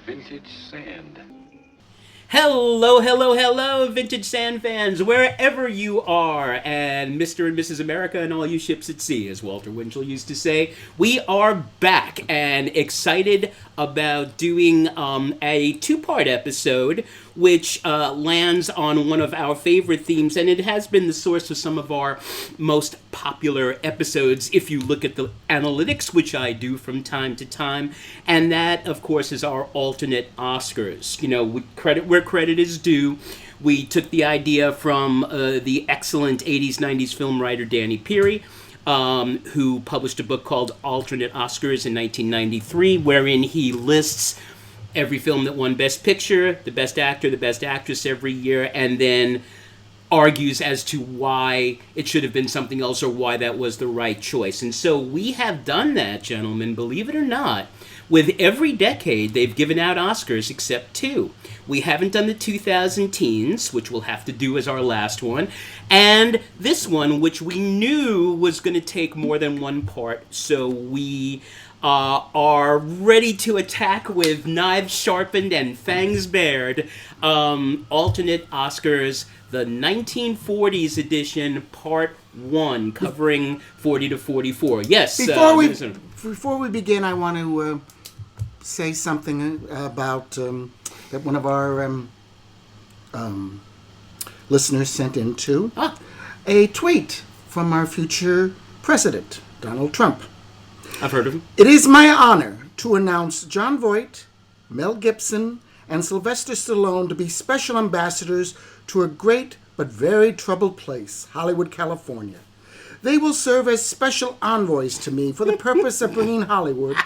vintage sand. Hello, hello, hello, Vintage Sand fans, wherever you are, and Mr. and Mrs. America and all you ships at sea, as Walter Winchell used to say. We are back and excited about doing a two-part episode, which lands on one of our favorite themes, and it has been the source of some of our most popular episodes, if you look at the analytics, which I do from time to time, and that, of course, is our alternate Oscars. You know, we credit where credit is due. We took the idea from the excellent 80s, 90s film writer Danny Peary, who published a book called Alternate Oscars in 1993, wherein he lists every film that won Best Picture, the Best Actor, the Best Actress every year, and then argues as to why it should have been something else or why that was the right choice. And so we have done that, gentlemen, believe it or not. With every decade, they've given out Oscars except two. We haven't done the 2000 teens, which we'll have to do as our last one, and this one, which we knew was going to take more than one part, so we are ready to attack with knives sharpened and fangs bared. Alternate Oscars, the 1940s edition, Part 1, covering 40 to 44. Yes. Before we begin, I want to say something about that one of our listeners sent in to a tweet from our future president, Donald Trump. I've heard of him. It is my honor to announce Jon Voight, Mel Gibson, and Sylvester Stallone to be special ambassadors to a great but very troubled place, Hollywood, California. They will serve as special envoys to me for the purpose of bringing Hollywood,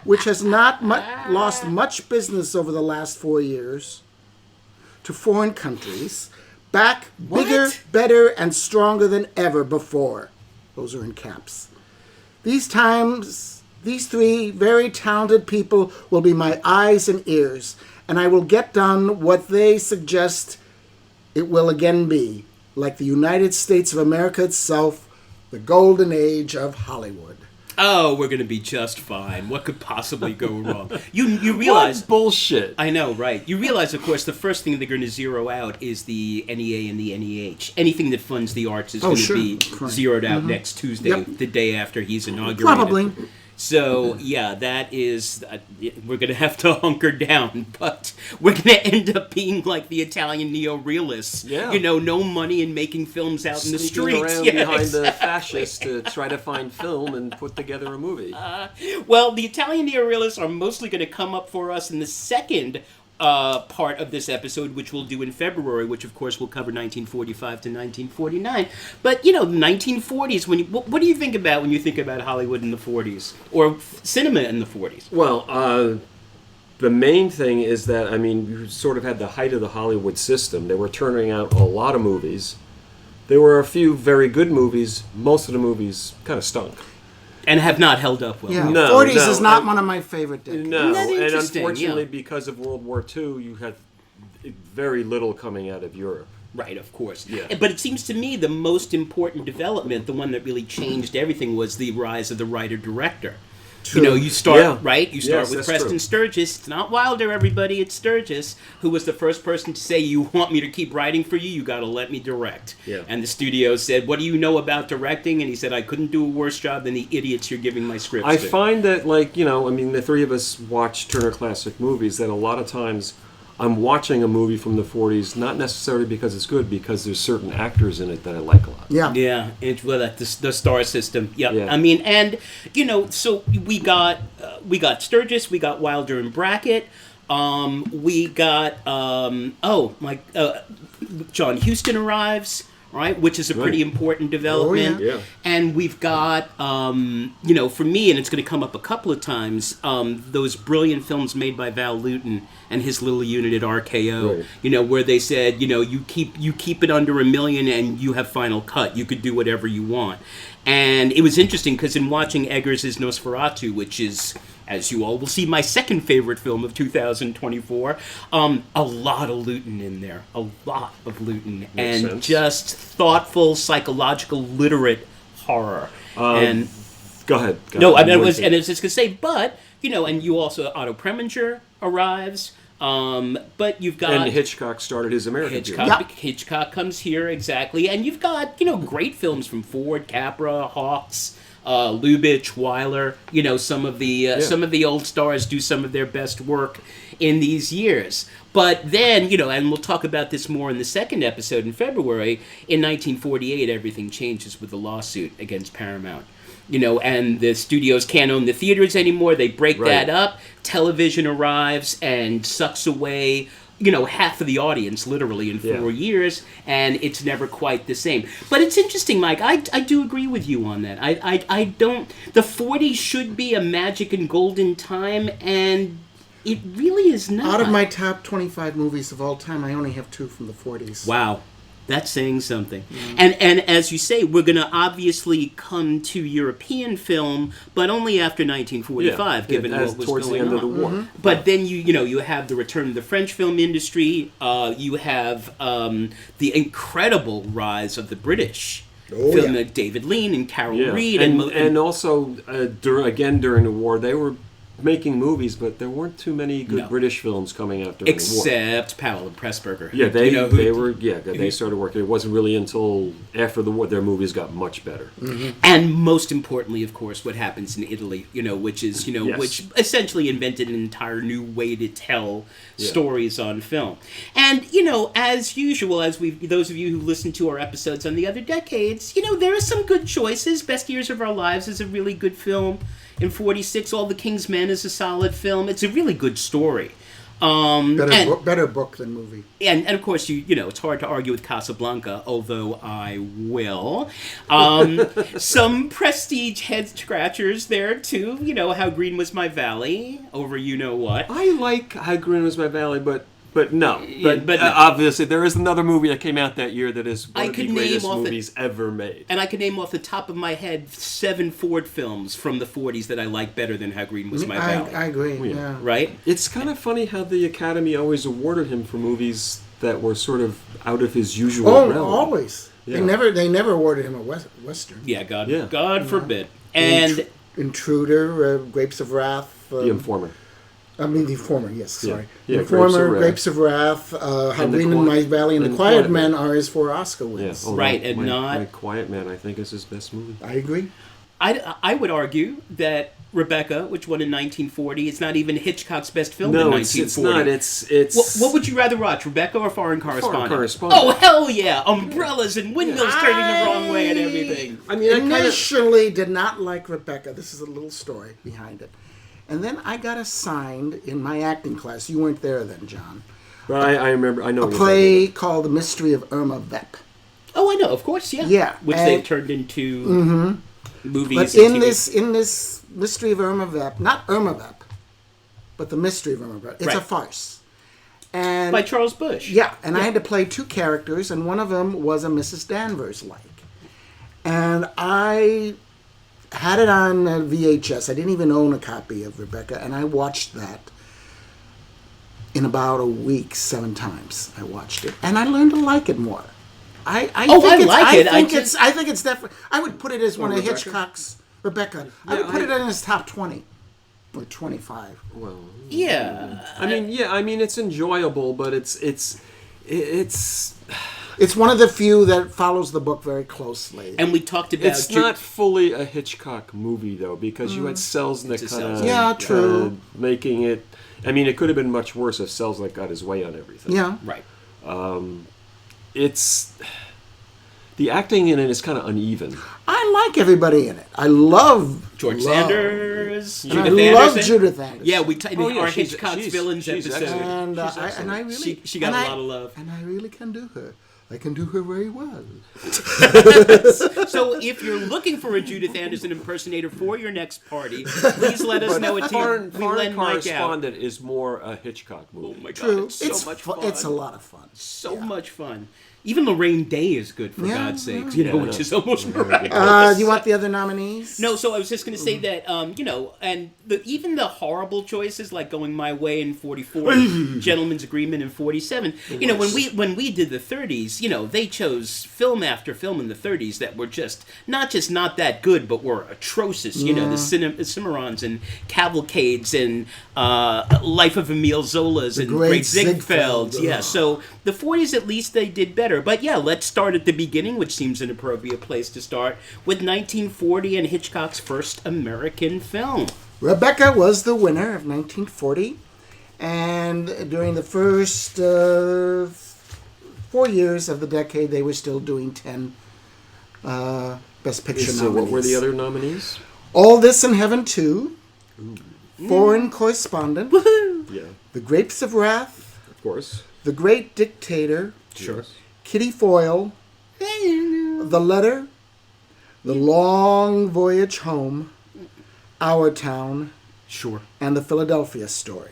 which has not lost much business over the last 4 years, to foreign countries, back bigger, better, and stronger than ever before. Those are in caps. These three very talented people will be my eyes and ears, and I will get done what they suggest it will again be, like the United States of America itself, the golden age of Hollywood. Oh, we're going to be just fine. What could possibly go wrong? You realize... What bullshit. I know, right. You realize, of course, the first thing they're going to zero out is the NEA and the NEH. Anything that funds the arts is going to be zeroed out next Tuesday, the day after he's inaugurated. Probably. So, yeah, that is... we're going to have to hunker down, but we're going to end up being like the Italian neo-realists. Yeah. You know, no money in making films out in the streets. Around behind the fascists to try to find film and put together a movie. Well, the Italian neo-realists are mostly going to come up for us in the second part of this episode, which we'll do in February, which of course will cover 1945 to 1949. But, you know, the 1940s, what do you think about when you think about Hollywood in the 40s? Or cinema in the 40s? Well, the main thing is that, I mean, you sort of had the height of the Hollywood system. They were turning out a lot of movies. There were a few very good movies. Most of the movies kind of stunk. And have not held up well. Yeah, No, 40s no, is not one of my favorite decades. No, Isn't that and interesting? unfortunately, Yeah. because of World War II, you had very little coming out of Europe. Right, of course. Yeah. But it seems to me the most important development, the one that really changed everything, was the rise of the writer-director. True. You know, you start, Yeah. right? You start Yes, with that's Preston true. Sturges. It's not Wilder, everybody. It's Sturges, who was the first person to say, you want me to keep writing for you? You got to let me direct. Yeah. And the studio said, what do you know about directing? And he said, I couldn't do a worse job than the idiots you're giving my scripts I to. find that, like, you know, I mean, the three of us watch Turner Classic Movies, that a lot of times I'm watching a movie from the 40s, not necessarily because it's good, because there's certain actors in it that I like a lot. Yeah. Yeah, well, the star system. Yep. Yeah. I mean, and you know, so we got Sturgis, we got Wyler and Brackett, we got John Huston arrives, right, which is a pretty important development. Oh, yeah. Yeah. And we've got, you know, for me, and it's going to come up a couple of times, those brilliant films made by Val Lewton and his little unit at RKO, Right. you know, where they said, you know, you keep it under $1 million and you have final cut. You could do whatever you want. And it was interesting because in watching Eggers' Nosferatu, which is, as you all will see, my second favorite film of 2024, a lot of Lewton in there. A lot of Lewton. Makes and sense. just thoughtful, psychological, literate horror. And Go ahead. No, I was just gonna say, but and you also Otto Preminger arrives. But you've got and Hitchcock started his American Hitchcock. Hitchcock comes here exactly, and you've got great films from Ford, Capra, Hawks, Lubitsch, Wyler. Some of the old stars do some of their best work in these years. But then and we'll talk about this more in the second episode in February. In 1948, everything changes with the lawsuit against Paramount. And the studios can't own the theaters anymore. They break that up. Television arrives and sucks away, half of the audience, literally, in 4 years, and it's never quite the same. But it's interesting, Mike. I do agree with you on that. I don't... The 40s should be a magic and golden time, and it really is not. Out of my top 25 movies of all time, I only have 2 from the 40s. Wow. That's saying something. And as you say, we're going to obviously come to European film, but only after 1945, given what was towards going the end on. of the war. But then you have the return of the French film industry. You have the incredible rise of the British film, like David Lean and Carol Reed, and also during the war, they were making movies, but there weren't too many good British films coming out during the war. Except Powell and Pressburger. Yeah, they started working. It wasn't really until after the war their movies got much better. Mm-hmm. And most importantly, of course, what happens in Italy, which is which essentially invented an entire new way to tell stories on film. And as usual, those of you who listened to our episodes on the other decades, there are some good choices. Best Years of Our Lives is a really good film. In 46, All the King's Men is a solid film. It's a really good story. Better book than movie. And of course, it's hard to argue with Casablanca, although I will. Some prestige head scratchers there, too. How Green Was My Valley, over what. I like How Green Was My Valley, but no. But obviously, there is another movie that came out that year that is one of the greatest movies ever made. And I could name off the top of my head 7 Ford films from the 40s that I like better than How Green Was My Valley. I agree, yeah. Right? It's kind of funny how the Academy always awarded him for movies that were sort of out of his usual realm. Always. Yeah. They never awarded him a Western. Yeah, God forbid. And Intruder, Grapes of Wrath. The Informer. The Informer, yes, sorry. Yeah, Informer, Grapes of Wrath, How Green in My Valley, and The Quiet Man are his 4 Oscar wins. Yeah, right, and My Quiet Man, I think, is his best movie. I agree. I would argue that Rebecca, which won in 1940, it's not even Hitchcock's best film in 1940. No, it's not. What would you rather watch, Rebecca or Foreign Correspondent? Foreign Correspondent. Oh, hell yeah! Umbrellas and windmills turning the wrong way and everything. I initially did not like Rebecca. This is a little story behind it. And then I got assigned in my acting class. You weren't there then, John. But I remember. I know a play called The Mystery of Irma Vep. Oh, I know. Of course, yeah. Yeah, which they've turned into movies. But in this Mystery of Irma Vep, not Irma Vep, but The Mystery of Irma Vep. It's a farce. And by Charles Busch. Yeah, and I had to play 2 characters, and one of them was a Mrs. Danvers-like. And I had it on VHS. I didn't even own a copy of Rebecca, and I watched that in about a week 7 times. I watched it, and I learned to like it more. I think it's definitely. I would put it as one of Hitchcock's Rebecca. I would put it in his top 20 or 25. Well, yeah. I mean, it's enjoyable, but it's. It's one of the few that follows the book very closely. And we talked about... It's not fully a Hitchcock movie, though, because you had Selznick making it... I mean, it could have been much worse if Selznick got his way on everything. Yeah. Right. It's... The acting in it is kind of uneven. I like everybody in it. I love... George Sanders, Judith Anderson. I love Judith Anderson. Yeah, our Hitchcock's Villains episode. And I really... She got a lot of love. And I really can do her. I can do her very well. So if you're looking for a Judith Anderson impersonator for your next party, please let us know a team. Foreign Correspondent is more a Hitchcock movie. Oh my God, True. it's so much fun. It's a lot of fun. So much fun. Even Lorraine Day is good, for God's sakes, which is almost miraculous. Do you want the other nominees? No, so I was just going to say that, and even the horrible choices, like Going My Way in 44, Gentleman's Agreement in 47, when we did the 30s, they chose film after film in the 30s that were just not that good, but were atrocious. The Cimarrons and Cavalcades and Life of Emile Zola's and Great Ziegfelds. Yeah, so the 40s, at least, they did better. But yeah, let's start at the beginning, which seems an appropriate place to start, with 1940 and Hitchcock's first American film. Rebecca was the winner of 1940, and during the first 4 years of the decade, they were still doing 10 Best Picture nominees. So what were the other nominees? All This in Heaven 2, Foreign Correspondent, Yeah, The Grapes of Wrath, of course. The Great Dictator, Sure. Kitty Foyle, The Letter, The Long Voyage Home, Our Town, Sure. and The Philadelphia Story.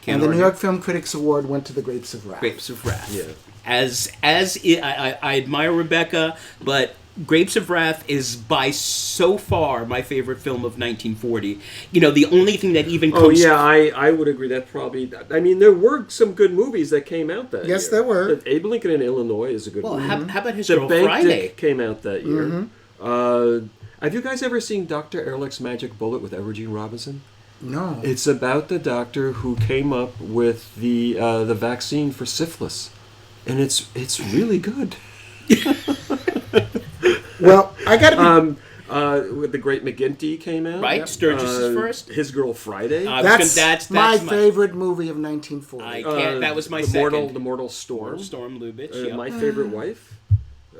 Can't and the argue. New York Film Critics Award went to The Grapes of Wrath. Grapes of Wrath. Yeah. I admire Rebecca, but Grapes of Wrath is by so far my favorite film of 1940. The only thing that even comes... Oh, yeah, I would agree that probably... I mean, there were some good movies that came out that year. Yes, there were. Abe Lincoln in Illinois is a good Well, movie. how about His The Girl Bank Friday? Dick came out that year. Have you guys ever seen Dr. Ehrlich's Magic Bullet with Edward G. Robinson? No. It's about the doctor who came up with the vaccine for syphilis, and it's really good. Well, I got to be... With the Great McGinty came out, Right? Sturgis is first. His Girl Friday. That's my favorite movie of 1940. I can't... that was my the second. Mortal Storm. Storm Lubitsch, yeah. My Favorite Wife.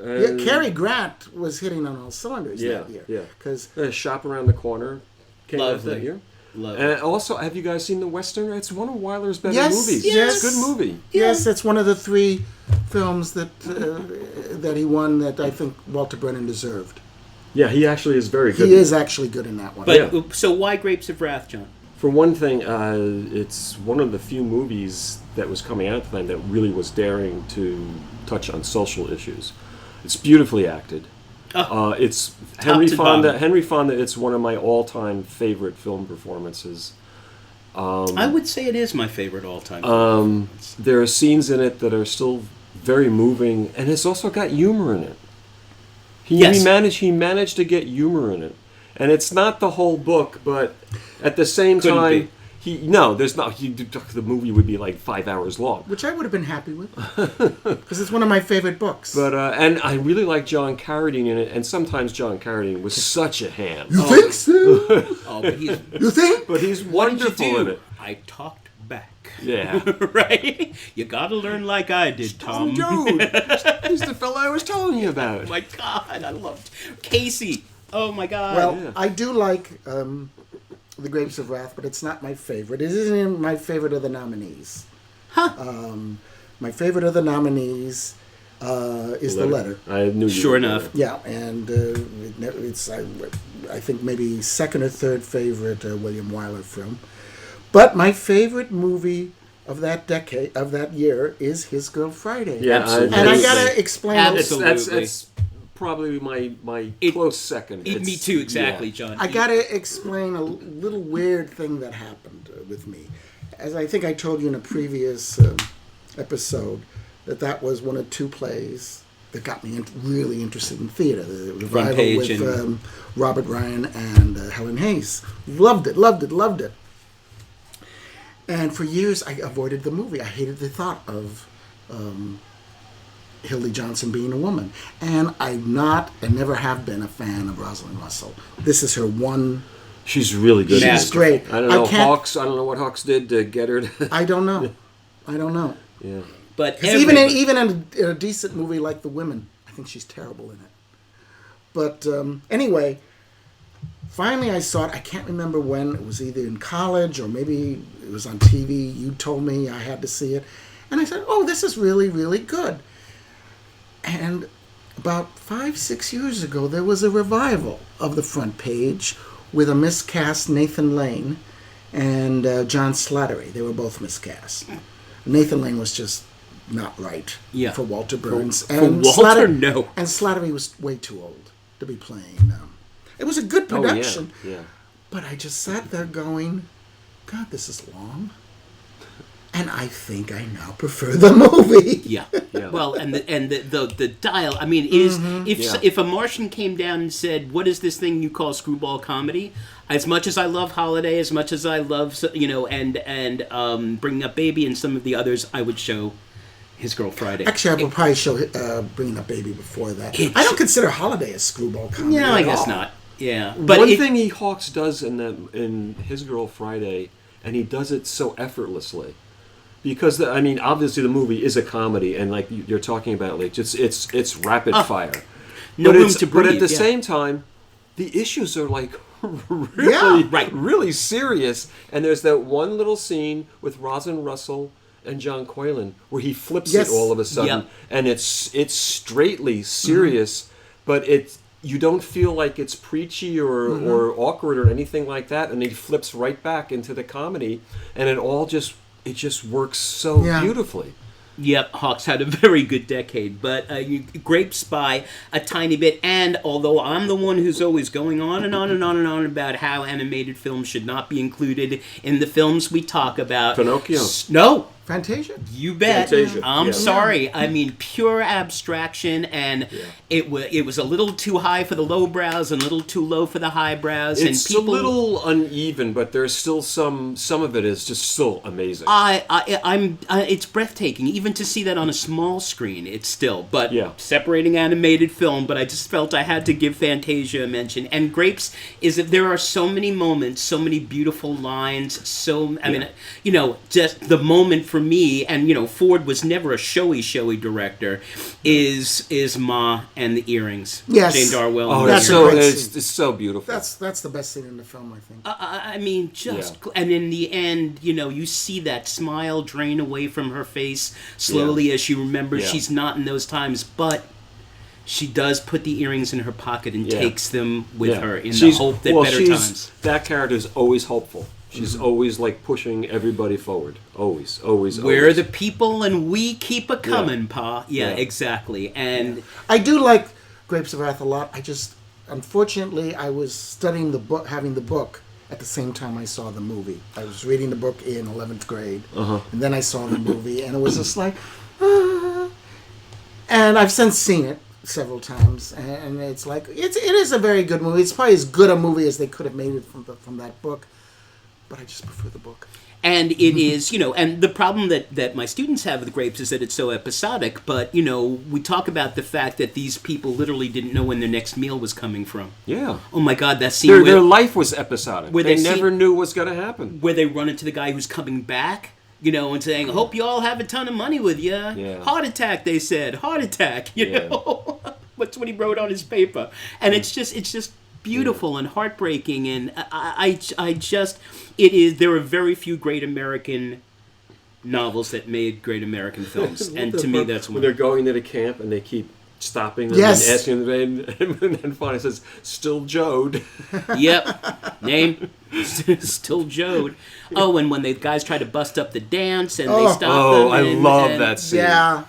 Yeah, Cary Grant was hitting on all cylinders that year. Yeah. Because Shop Around the Corner came out that year. Love And also, have you guys seen The Western? It's one of Wyler's better Yes, movies. yes. It's a good movie. yes, it's one of the 3 films that he won that I think Walter Brennan deserved. Yeah, he actually is very good. He is actually good in that one. But so why Grapes of Wrath, John? For one thing, it's one of the few movies that was coming out at the time that really was daring to touch on social issues. It's beautifully acted. It's Henry to Fonda. bottom. Henry Fonda. It's one of my all-time favorite film performances. I would say it is my favorite all-time. There are scenes in it that are still very moving, and it's also got humor in it. He managed to get humor in it, and it's not the whole book, but at the same Couldn't time, be. there's not. The movie would be like 5 hours long. Which I would have been happy with. Because it's one of my favorite books. But and I really like John Carradine in it, and sometimes John Carradine was such a ham. You think so? But he's... You think? But he's What did you wonderful do? in it. I talked back. Yeah. Right? You gotta learn like I did, Tom. Dude, he's the fella I was telling you about. Oh my God, I loved Casey. Oh my God. Well, yeah. I do like The Grapes of Wrath, but it's not my favorite. It isn't even my favorite of the nominees. My favorite of the nominees is The Letter. I knew you Sure were enough. Yeah, and it's I think maybe second or third favorite William Wyler film. But my favorite movie of that decade, of that year, is His Girl Friday. Yeah, Absolutely. And I gotta explain. Absolutely. That's probably my close second. Me too, exactly, John. I gotta explain a little weird thing that happened with me. As I think I told you in a previous episode, that was one of 2 plays that got me really interested in theater. The revival Page with Robert Ryan and Helen Hayes. Loved it. And for years, I avoided the movie. I hated the thought of Hildy Johnson being a woman. And I'm not, and never have been, a fan of Rosalind Russell. This is her one... She's really good. She's great. I don't know Hawks. I don't know what Hawks did to get her to... I don't know. Yeah. But Even in a decent movie like The Women, I think she's terrible in it. But anyway... Finally, I saw it. I can't remember when. It was either in college or maybe it was on TV. You told me I had to see it. And I said, oh, this is really, really good. And about 5-6 years ago, there was a revival of The Front Page with a miscast Nathan Lane and John Slattery. They were both miscast. Nathan Lane was just not right Yeah. for Walter Burns. For Walter, no. And Slattery was way too old to be playing. It was a good production. Oh, yeah. But I just sat there going, God, this is long. And I think I now prefer the movie. Yeah. Well, and the dial. I mean, is if a Martian came down and said, "What is this thing you call screwball comedy?" As much as I love Holiday, as much as I love and Bringing Up Baby and some of the others, I would show His Girl Friday. Actually, I would probably show Bringing Up Baby before that. I don't consider Holiday a screwball comedy. No, I guess all. not. Yeah, but one thing Hawks does in His Girl Friday, and he does it so effortlessly. Because obviously the movie is a comedy, and like you're talking about, like it's rapid fire. No room to breathe. But at the same time, the issues are like really serious. And there's that one little scene with Rosalind Russell and John Quaylen where he flips it all of a sudden, and it's straightly serious, but you don't feel like it's preachy or awkward or anything like that, and he flips right back into the comedy, and it just works so beautifully. Yep, Hawks had a very good decade, but Grapes by a tiny bit. And although I'm the one who's always going on and on and on and on about how animated films should not be included in the films we talk about, Pinocchio. No. Fantasia? You bet. Fantasia. I'm sorry. I mean, pure abstraction, and it was a little too high for the low brows and a little too low for the high brows. It's and people, a little uneven, but there's still some of it is just still amazing. It's breathtaking, even to see that on a small screen. It's still, but separating animated film. But I just felt I had to give Fantasia a mention. And Grapes is that there are so many moments, so many beautiful lines. Just the moment for me, and Ford was never a showy director, is Ma and the Earrings. Yes. Jane Darwell. Oh, That's it's so beautiful. That's the best scene in the film, I think. I mean, and in the end, you see that smile drain away from her face slowly as she remembers she's not in those times, but she does put the earrings in her pocket and takes them with her in the hope that better times. That character is always hopeful. She's always like pushing everybody forward. Always. We're the people and we keep a coming, Pa. Yeah, exactly. And I do like Grapes of Wrath a lot. Unfortunately, I was studying the book, having the book at the same time I saw the movie. I was reading the book in 11th grade, and then I saw the movie, and it was just like, and I've since seen it several times, and it's like, it is a very good movie. It's probably as good a movie as they could have made it from that book. But I just prefer the book. And it is, and the problem that my students have with Grapes is that it's so episodic, but, we talk about the fact that these people literally didn't know when their next meal was coming from. Yeah. Oh my God, that scene their life was episodic. Where they never knew what was going to happen. Where they run into the guy who's coming back, and saying, hope you all have a ton of money with you. Yeah. Heart attack, they said. Heart attack, know. That's what he wrote on his paper. And it's just beautiful and heartbreaking, and there are very few great American novels that made great American films, and to me that's when one. They're going to the camp and they keep stopping them Yes. and asking them, and then finally says, "Still Jode." Yep, name Still Jode. Oh, and when the guys try to bust up the dance and they stop them. Oh, I love that scene. Yeah,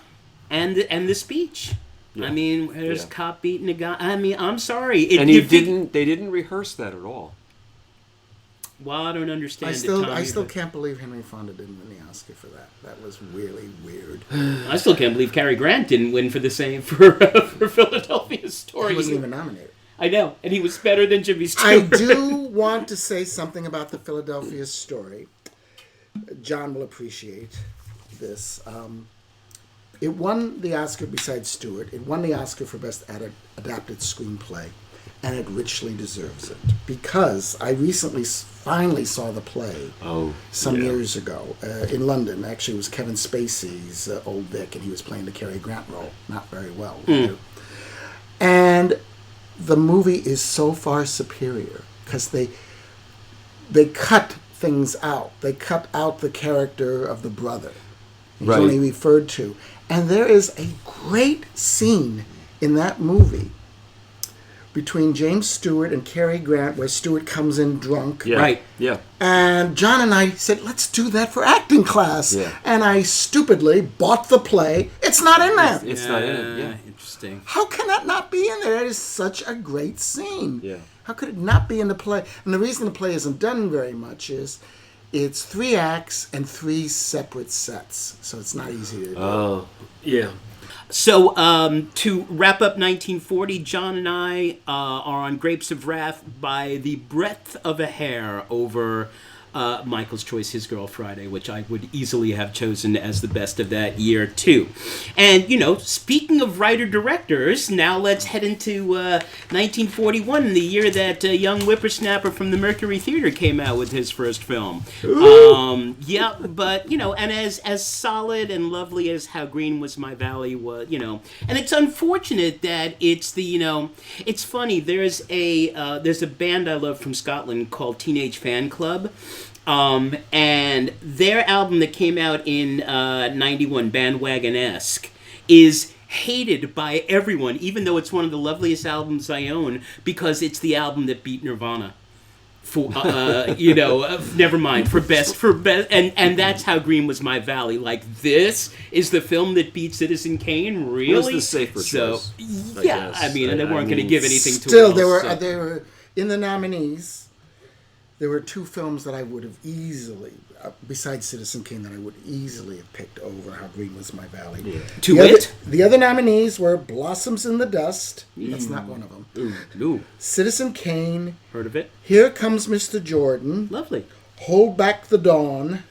and the speech. Yeah. I mean, there's a cop beating a guy. I mean, I'm sorry. They didn't rehearse that at all. Well, I don't understand. I still can't believe Henry Fonda didn't win the Oscar for that. That was really weird. I still can't believe Cary Grant didn't win for the same for Philadelphia Story. He wasn't even nominated. I know, and he was better than Jimmy Stewart. I do want to say something about the Philadelphia Story. John will appreciate this. It won the Oscar besides Stewart. It won the Oscar for Best Adapted Screenplay, and it richly deserves it because I recently finally saw the play some years ago in London. Actually, it was Kevin Spacey's Old Vic, and he was playing the Cary Grant role. Not very well. And the movie is so far superior because they cut things out. They cut out the character of the brother. He's only referred to. And there is a great scene in that movie between James Stewart and Cary Grant, where Stewart comes in drunk. Yeah. Right. Yeah. And John and I said, let's do that for acting class. Yeah. And I stupidly bought the play. It's not in there. It's not in it. Yeah. Interesting. How can that not be in there? It is such a great scene. Yeah. How could it not be in the play? And the reason the play isn't done very much is it's 3 acts and 3 separate sets. So it's not easy to do. Oh, yeah. So, to wrap up 1940, John and I are on Grapes of Wrath by the breadth of a hair over Michael's choice, His Girl Friday, which I would easily have chosen as the best of that year, too. And, speaking of writer-directors, now let's head into 1941, the year that young whippersnapper from the Mercury Theater came out with his first film. Yeah, but, and as solid and lovely as How Green Was My Valley was, and it's unfortunate that it's it's funny, there's a band I love from Scotland called Teenage Fan Club, and their album that came out in 91, Bandwagon-esque, is hated by everyone, even though it's one of the loveliest albums I own, because it's the album that beat Nirvana. For never mind, for best, and that's How Green Was My Valley. Like, this is the film that beat Citizen Kane, really? It was the safer choice. Yeah, I mean, and they weren't going to give anything to it. Still, they were in the nominees. There were 2 films that I would have easily, besides Citizen Kane, that I would easily have picked over How Green Was My Valley. Yeah. The other nominees were Blossoms in the Dust. That's not one of them. Ooh. Citizen Kane. Heard of it? Here Comes Mr. Jordan. Lovely. Hold Back the Dawn.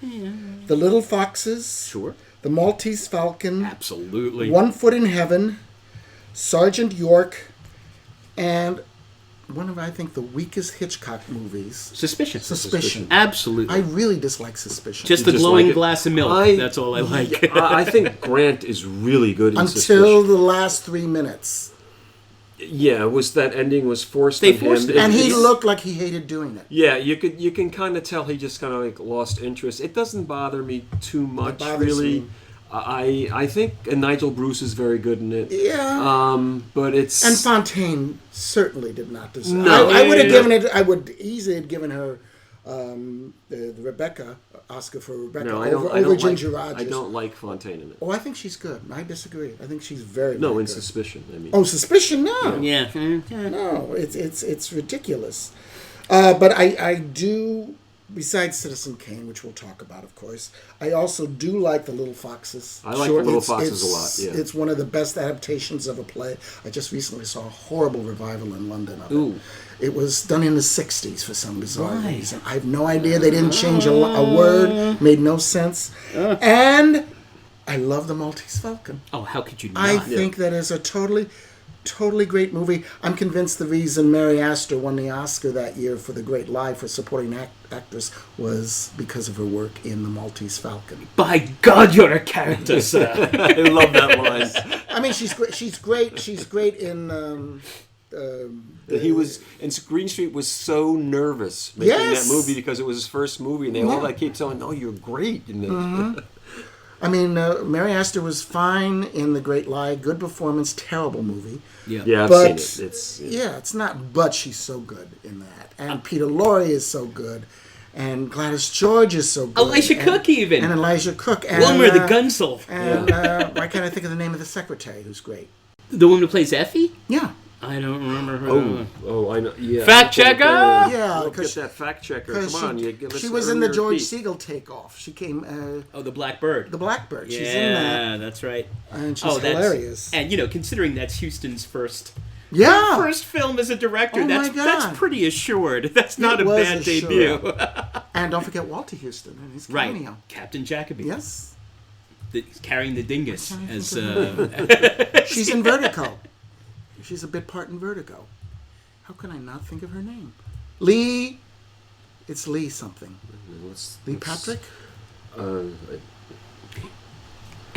The Little Foxes. Sure. The Maltese Falcon. Absolutely. One Foot in Heaven. Sergeant York. And one of, I think, the weakest Hitchcock movies. Suspicion. Absolutely. I really dislike Suspicion. Just the glowing glass of milk. That's all I like. I think Grant is really good in Until Suspicion. the last 3 minutes. Yeah, that ending was forced They on forced him. it. And he looked like he hated doing it. Yeah, you can kind of tell he just kind of like lost interest. It doesn't bother me too much, really. Me. I think Nigel Bruce is very good in it. Yeah. But it's And Fontaine certainly did not deserve. No. I would have given it. I would easily have given her the Rebecca Oscar for Rebecca over Ginger Rogers. I don't like Fontaine in it. Oh, I think she's good. I disagree. I think she's very No, very in good. Suspicion. I mean. Oh, Suspicion? No. Yeah. No, it's ridiculous. But I do. Besides Citizen Kane, which we'll talk about, of course, I also do like The Little Foxes. I like The Little Foxes a lot, yeah. It's one of the best adaptations of a play. I just recently saw a horrible revival in London of it. Ooh. It was done in the 60s for some bizarre reason. I have no idea. They didn't change a word. Made no sense. And I love The Maltese Falcon. Oh, how could you not? I think that is a totally great movie. I'm convinced the reason Mary Astor won the Oscar that year for The Great Lie for supporting actress was because of her work in The Maltese Falcon. By God, you're a character, sir. I love that line. I mean, she's great. She's great in. He was, and Green Street was so nervous making Yes. that movie because it was his first movie, and they all keep telling, "No, you're great." In it. I mean, Mary Astor was fine in The Great Lie. Good performance. Terrible movie. Yeah, I've But seen it. It's it's not. But she's so good in that, and Peter Lorre is so good, and Gladys George is so good. Elijah Cook, even. And Elijah Cook. And, Ulmer, the Gunsel. And why can't I think of the name of the secretary who's great? The woman who plays Effie? Yeah. I don't remember her. Oh, I know. Yeah. Fact checker! Yeah, Look because at that fact checker. Because Come on, she was in the George Siegel takeoff. She came. The Blackbird. The Blackbird. Yeah, She's in that, that's right. and she's hilarious. And considering that's Houston's first film as a director, Oh, that's my God. that's pretty assured. That's not It a was bad assured. debut. And don't forget Walter Houston and his cameo. Right, Captain Jacoby. Yes. Carrying the dingus What can I as think She's in Vertigo. She's a bit part in Vertigo. How can I not think of her name? Lee. It's Lee something. Lee Patrick?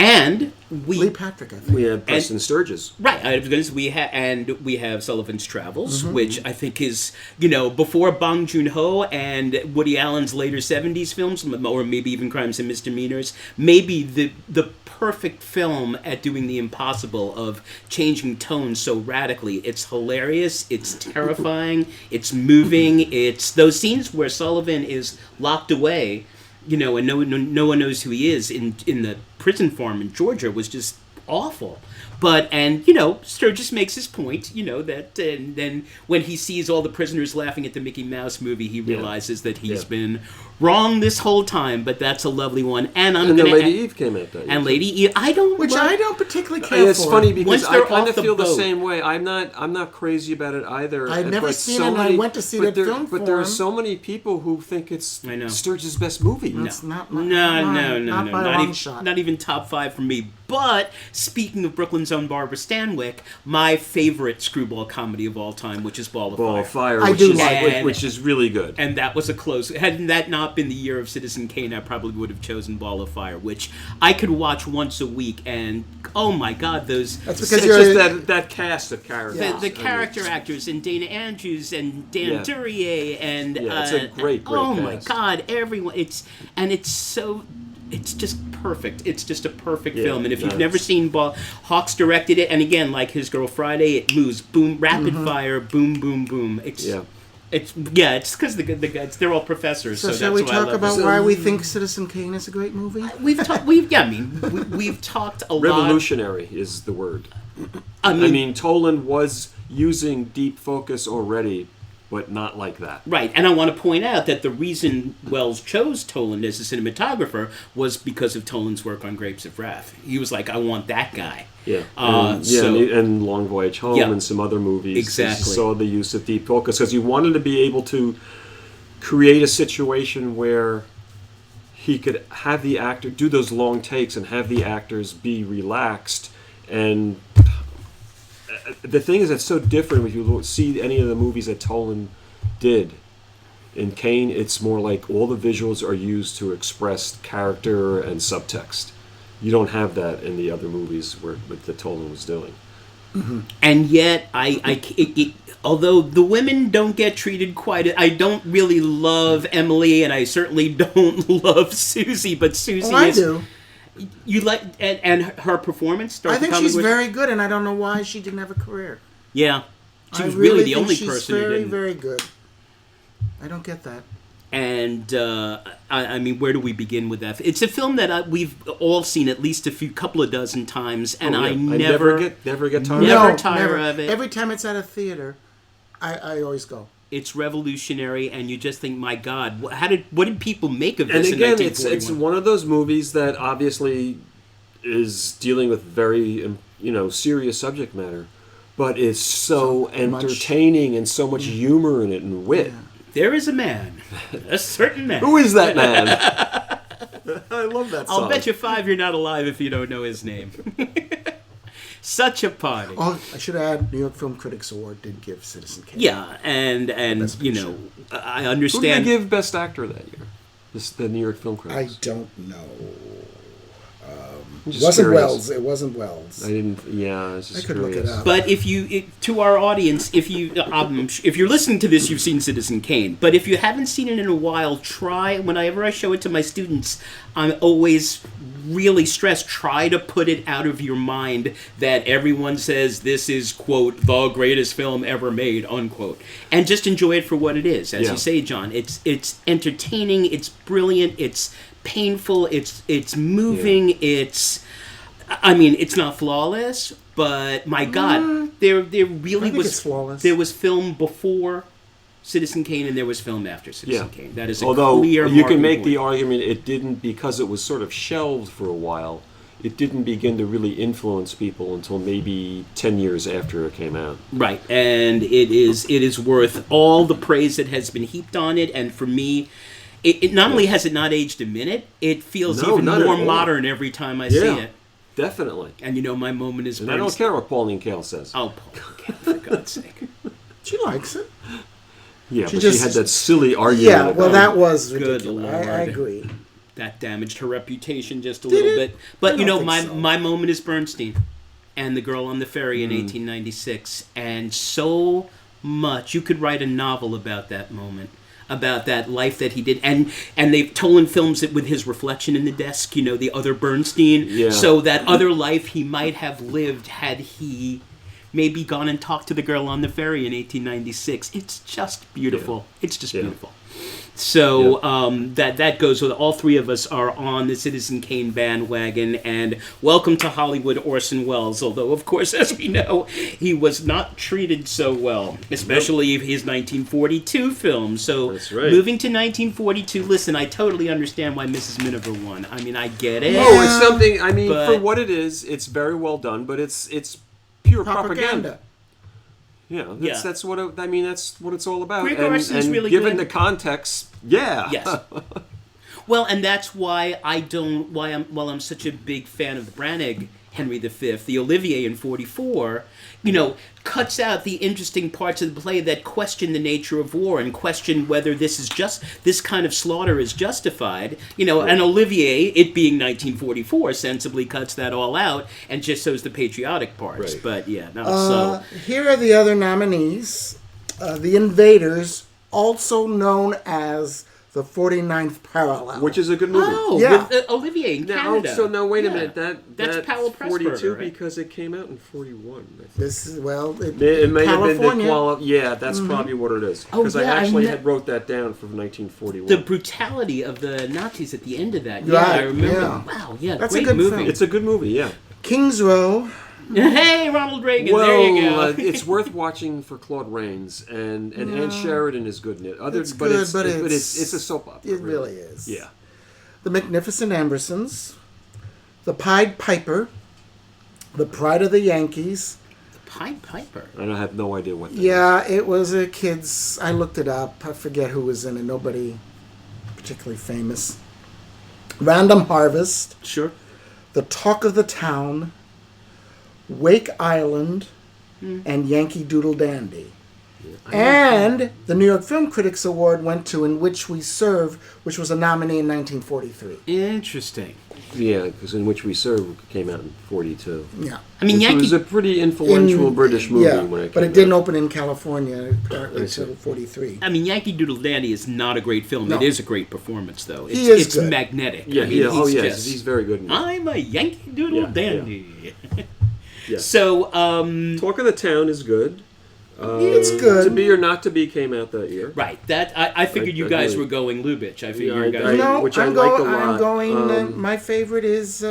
And Lee Patrick, I think. We had Preston Sturges. Right, I was going to say we have Sullivan's Travels, which I think is before Bong Joon-ho and Woody Allen's later '70s films, or maybe even Crimes and Misdemeanors, maybe the perfect film at doing the impossible of changing tone so radically. It's hilarious, it's terrifying, it's moving. It's those scenes where Sullivan is locked away, and no one knows who he is in the prison farm in Georgia was just awful. But, Sturges makes his point, that and then when he sees all the prisoners laughing at the Mickey Mouse movie, he realizes that he's been wrong this whole time, but that's a lovely one. And then Lady Eve came out that year. And Lady Eve, I don't particularly care for. It's funny because Once I they're kind off of the feel the boat. same way. I'm not crazy about it either. I've never but seen it, and I went to see that film But there for are him. so many people who think it's I know. Sturges' best movie. It's not No, by a long even, shot. not even top 5 for me. But speaking of Brooklyn's own Barbara Stanwyck, my favorite screwball comedy of all time, which is Ball of Ball Fire. of Fire, I which do is, like which is really good. And that was a close. Hadn't that not been the year of Citizen Kane, I probably would have chosen Ball of Fire, which I could watch once a week. And oh my God, those That's It's because just that cast of characters. the character actors and Dana Andrews and Dan Yeah. Duryea and Yeah, it's a great oh my cast. God, everyone! It's just perfect. It's just a perfect Yeah, film. And if you've no, never it's- seen Hawks directed it, and again, like His Girl Friday, it moves boom, rapid fire, boom, boom, boom. It's because the guys, they're all professors. So So shall that's we why I talk love about it. why we think Citizen Kane is a great movie? We've talked a lot. Revolutionary is the word. I mean, Toland was using deep focus already, but not like that. right, and I want to point out that the reason Wells chose Toland as a cinematographer was because of Toland's work on Grapes of Wrath. He was like, I want that guy. Yeah, and Long Voyage Home Yeah. and some other movies. Exactly. You saw the use of deep focus because you wanted to be able to create a situation where he could have the actor do those long takes and have the actors be relaxed. And the thing is, it's so different when you see any of the movies that Toland did. In Kane, it's more like all the visuals are used to express character and subtext. You don't have that in the other movies that Toland was doing. And yet, although the women don't get treated I don't really love Emily, and I certainly don't love Susie, but Susie I is... do. You like... And her performance? I think she's very good, and I don't know why she didn't have a career. Yeah. She I was really really the think only she's person who very, didn't. very good. I don't get that. And I mean, where do we begin with that? It's a film that we've all seen at least couple of dozen times, and I never get tired. Never No, tire never. of it. Every time it's at a theater, I always go. It's revolutionary, and you just think, my God, what did people make of And this again, in it's 1941? one of those movies that obviously is dealing with very serious subject matter, but is so entertaining and so much humor in it and wit. There is a man, a certain man. Who is that man? I love that song. I'll bet you 5 you're not alive if you don't know his name. Such a party. Oh, I should add, New York Film Critics Award did give Citizen Kane. Yeah, and Best you picture. know, I Who did understand. they give Best Actor that year? The New York Film I Critics. don't know. I'm It just wasn't curious. Wells. It wasn't Wells. I didn't. Yeah, I was just I could look it curious. up. But to our audience, if you're listening to this, you've seen Citizen Kane. But if you haven't seen it in a while, try. Whenever I show it to my students, I'm always really stressed. Try to put it out of your mind that everyone says this is, quote, the greatest film ever made, unquote, and just enjoy it for what it is. As Yeah. you say, John, it's entertaining, it's brilliant, it's painful, it's moving, I mean, it's not flawless, but my God, there really I think was it's flawless. There was film before Citizen Kane, and there was film after Citizen Yeah. Kane. That is a Although clear you can marking make point. the argument it didn't, because it was sort of shelved for a while, it didn't begin to really influence people until maybe 10 years after it came out. Right, and it is worth all the praise that has been heaped on it, and for me, it not only has it not aged a minute, it feels No, even not at more all. modern every time I see Yeah. it. Definitely. And you know, my moment is... And I don't care what Pauline Kael says. Oh, Paul, for God's sake. She likes it. Yeah, She but just- she had that silly argument Yeah, well, about that was Good ridiculous. I Lord. agree. that damaged her reputation just a little bit. But, my moment is Bernstein and The Girl on the Ferry in 1896. And so much. You could write a novel about that moment, about that life that he did. And they've told films it with his reflection in the desk, the other Bernstein. Yeah. So that other life he might have lived had he maybe gone and talked to the girl on the ferry in 1896. It's just beautiful. Yeah. It's just beautiful. So that goes with all three of us are on the Citizen Kane bandwagon, and welcome to Hollywood, Orson Welles. Although, of course, as we know, he was not treated so well, especially his 1942 film. So that's right. Moving to 1942, listen, I totally understand why Mrs. Miniver won. I mean, I get it. Oh, it's something. I mean, for what it is, it's very well done, but it's pure propaganda. Yeah, that's what that's what it's all about. Greg Arson's and really given good. the context, yes. Well, and that's why I'm such a big fan of the Branagh Henry V, the Olivier in 44, cuts out the interesting parts of the play that question the nature of war and question whether this kind of slaughter is justified. And Olivier, it being 1944, sensibly cuts that all out and just shows the patriotic parts. Right. But so here are the other nominees: The Invaders, also known as The 49th Parallel, which is a good movie. Oh, yeah. with Olivier in Canada. So now wait a minute. That's Powell 42 Pressburger, right? because it came out in 41. I think. This is It may have been California. that's probably what it is. Oh, Because I actually had wrote that down from 1941. The brutality of the Nazis at the end of that. Right, I remember. yeah. Wow, yeah, That's a great good movie. film. It's a good movie, yeah. King's Row. Hey, Ronald Reagan, Well, there you go. it's worth watching for Claude Rains, and Ann Sheridan is good in it. But it's a soap opera. It really is. Yeah. The Magnificent Ambersons, The Pied Piper, The Pride of the Yankees. The Pied Piper. And I have no idea what that Yeah, it was a kid's. I looked it up. I forget who was in it. Nobody particularly famous. Random Harvest, Sure. The Talk of the Town, Wake Island, and Yankee Doodle Dandy. And the New York Film Critics Award went to In Which We Serve, which was a nominee in 1943. Interesting. Yeah, because In Which We Serve came out in 42. Yeah. I mean, It was a pretty influential British movie Yeah, when it came but it out. didn't open in California apparently until 43. I mean, Yankee Doodle Dandy is not a great film. No. It is a great performance, though. It's good. magnetic. Yeah, I mean, he's very good in it. I'm a Yankee Doodle Dandy. Yeah. So, Talk of the Town is good. It's good. To Be or Not to Be came out that year. right, that I figured you guys were going Lubitsch. I figured you guys No, which I I'm liked a going. I'm lot. going. My favorite is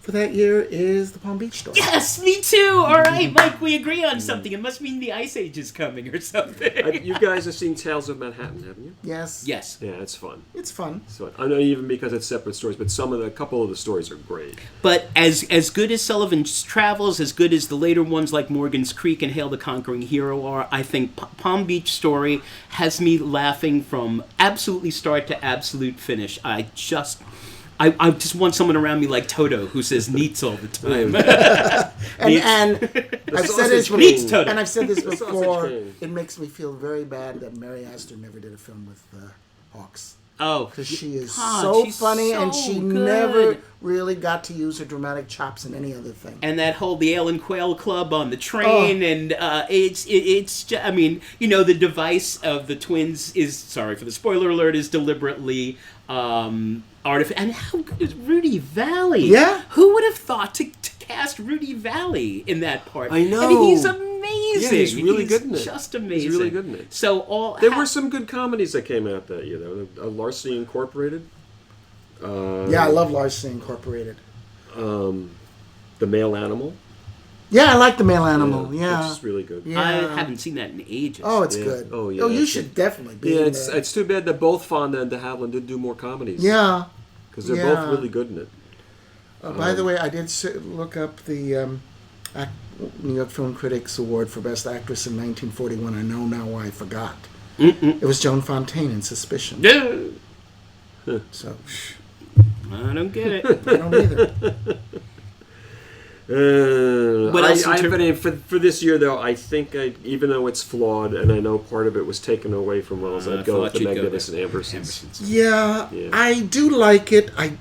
for that year is The Palm Beach Story. Yes, me too. All right, Mike, we agree on something. It must mean the Ice Age is coming or something. You guys have seen Tales of Manhattan, haven't you? Yes. Yes. Yeah, it's fun. It's fun. So I know even because it's separate stories, but a couple of the stories are great. But as good as Sullivan's Travels, as good as the later ones like Morgan's Creek and Hail the Conquering Hero are, I think Palm Beach Story has me laughing from absolutely start to absolute finish. I just want someone around me like Toto who says "neats" all the time. And I've said this before, Needs Toto. and I've said this Sausage before. King. It makes me feel very bad that Mary Astor never did a film with Hawks. Oh, Because she is God, so she's funny, so and she good. never really got to use her dramatic chops in any other thing. and that whole the Ale and Quail Club on the train, and it's just, I mean, the device of the twins is, sorry for the spoiler alert, is deliberately artificial. And how good is Rudy Valley? Yeah. Who would have thought to cast Rudy Valley in that part? I know. I mean, he's amazing. Yeah, he's really good in it. Just amazing. He's really good in it. So There were some good comedies that came out that year, though. Larceny Incorporated. Yeah, I love Larceny Incorporated. The Male Animal. Yeah, I like The Male Animal. Yeah. It's really good. Yeah. I haven't seen that in ages. Oh, it's Yeah. good. Oh, yeah, Oh, you it's should good. definitely be Yeah, in it's there. too bad that both Fonda and de Havilland did do more comedies. Yeah. Because they're Yeah. both really good in it. By the way, I did look up the New York Film Critics Award for Best Actress in 1941. I know now why I forgot. It was Joan Fontaine in Suspicion. Yeah. So, I don't get it. I don't either. What else for this year, though, I think even though it's flawed, and I know part of it was taken away from Wells, I'd go with the Magnificent Ambersons. Yeah, I do like it. I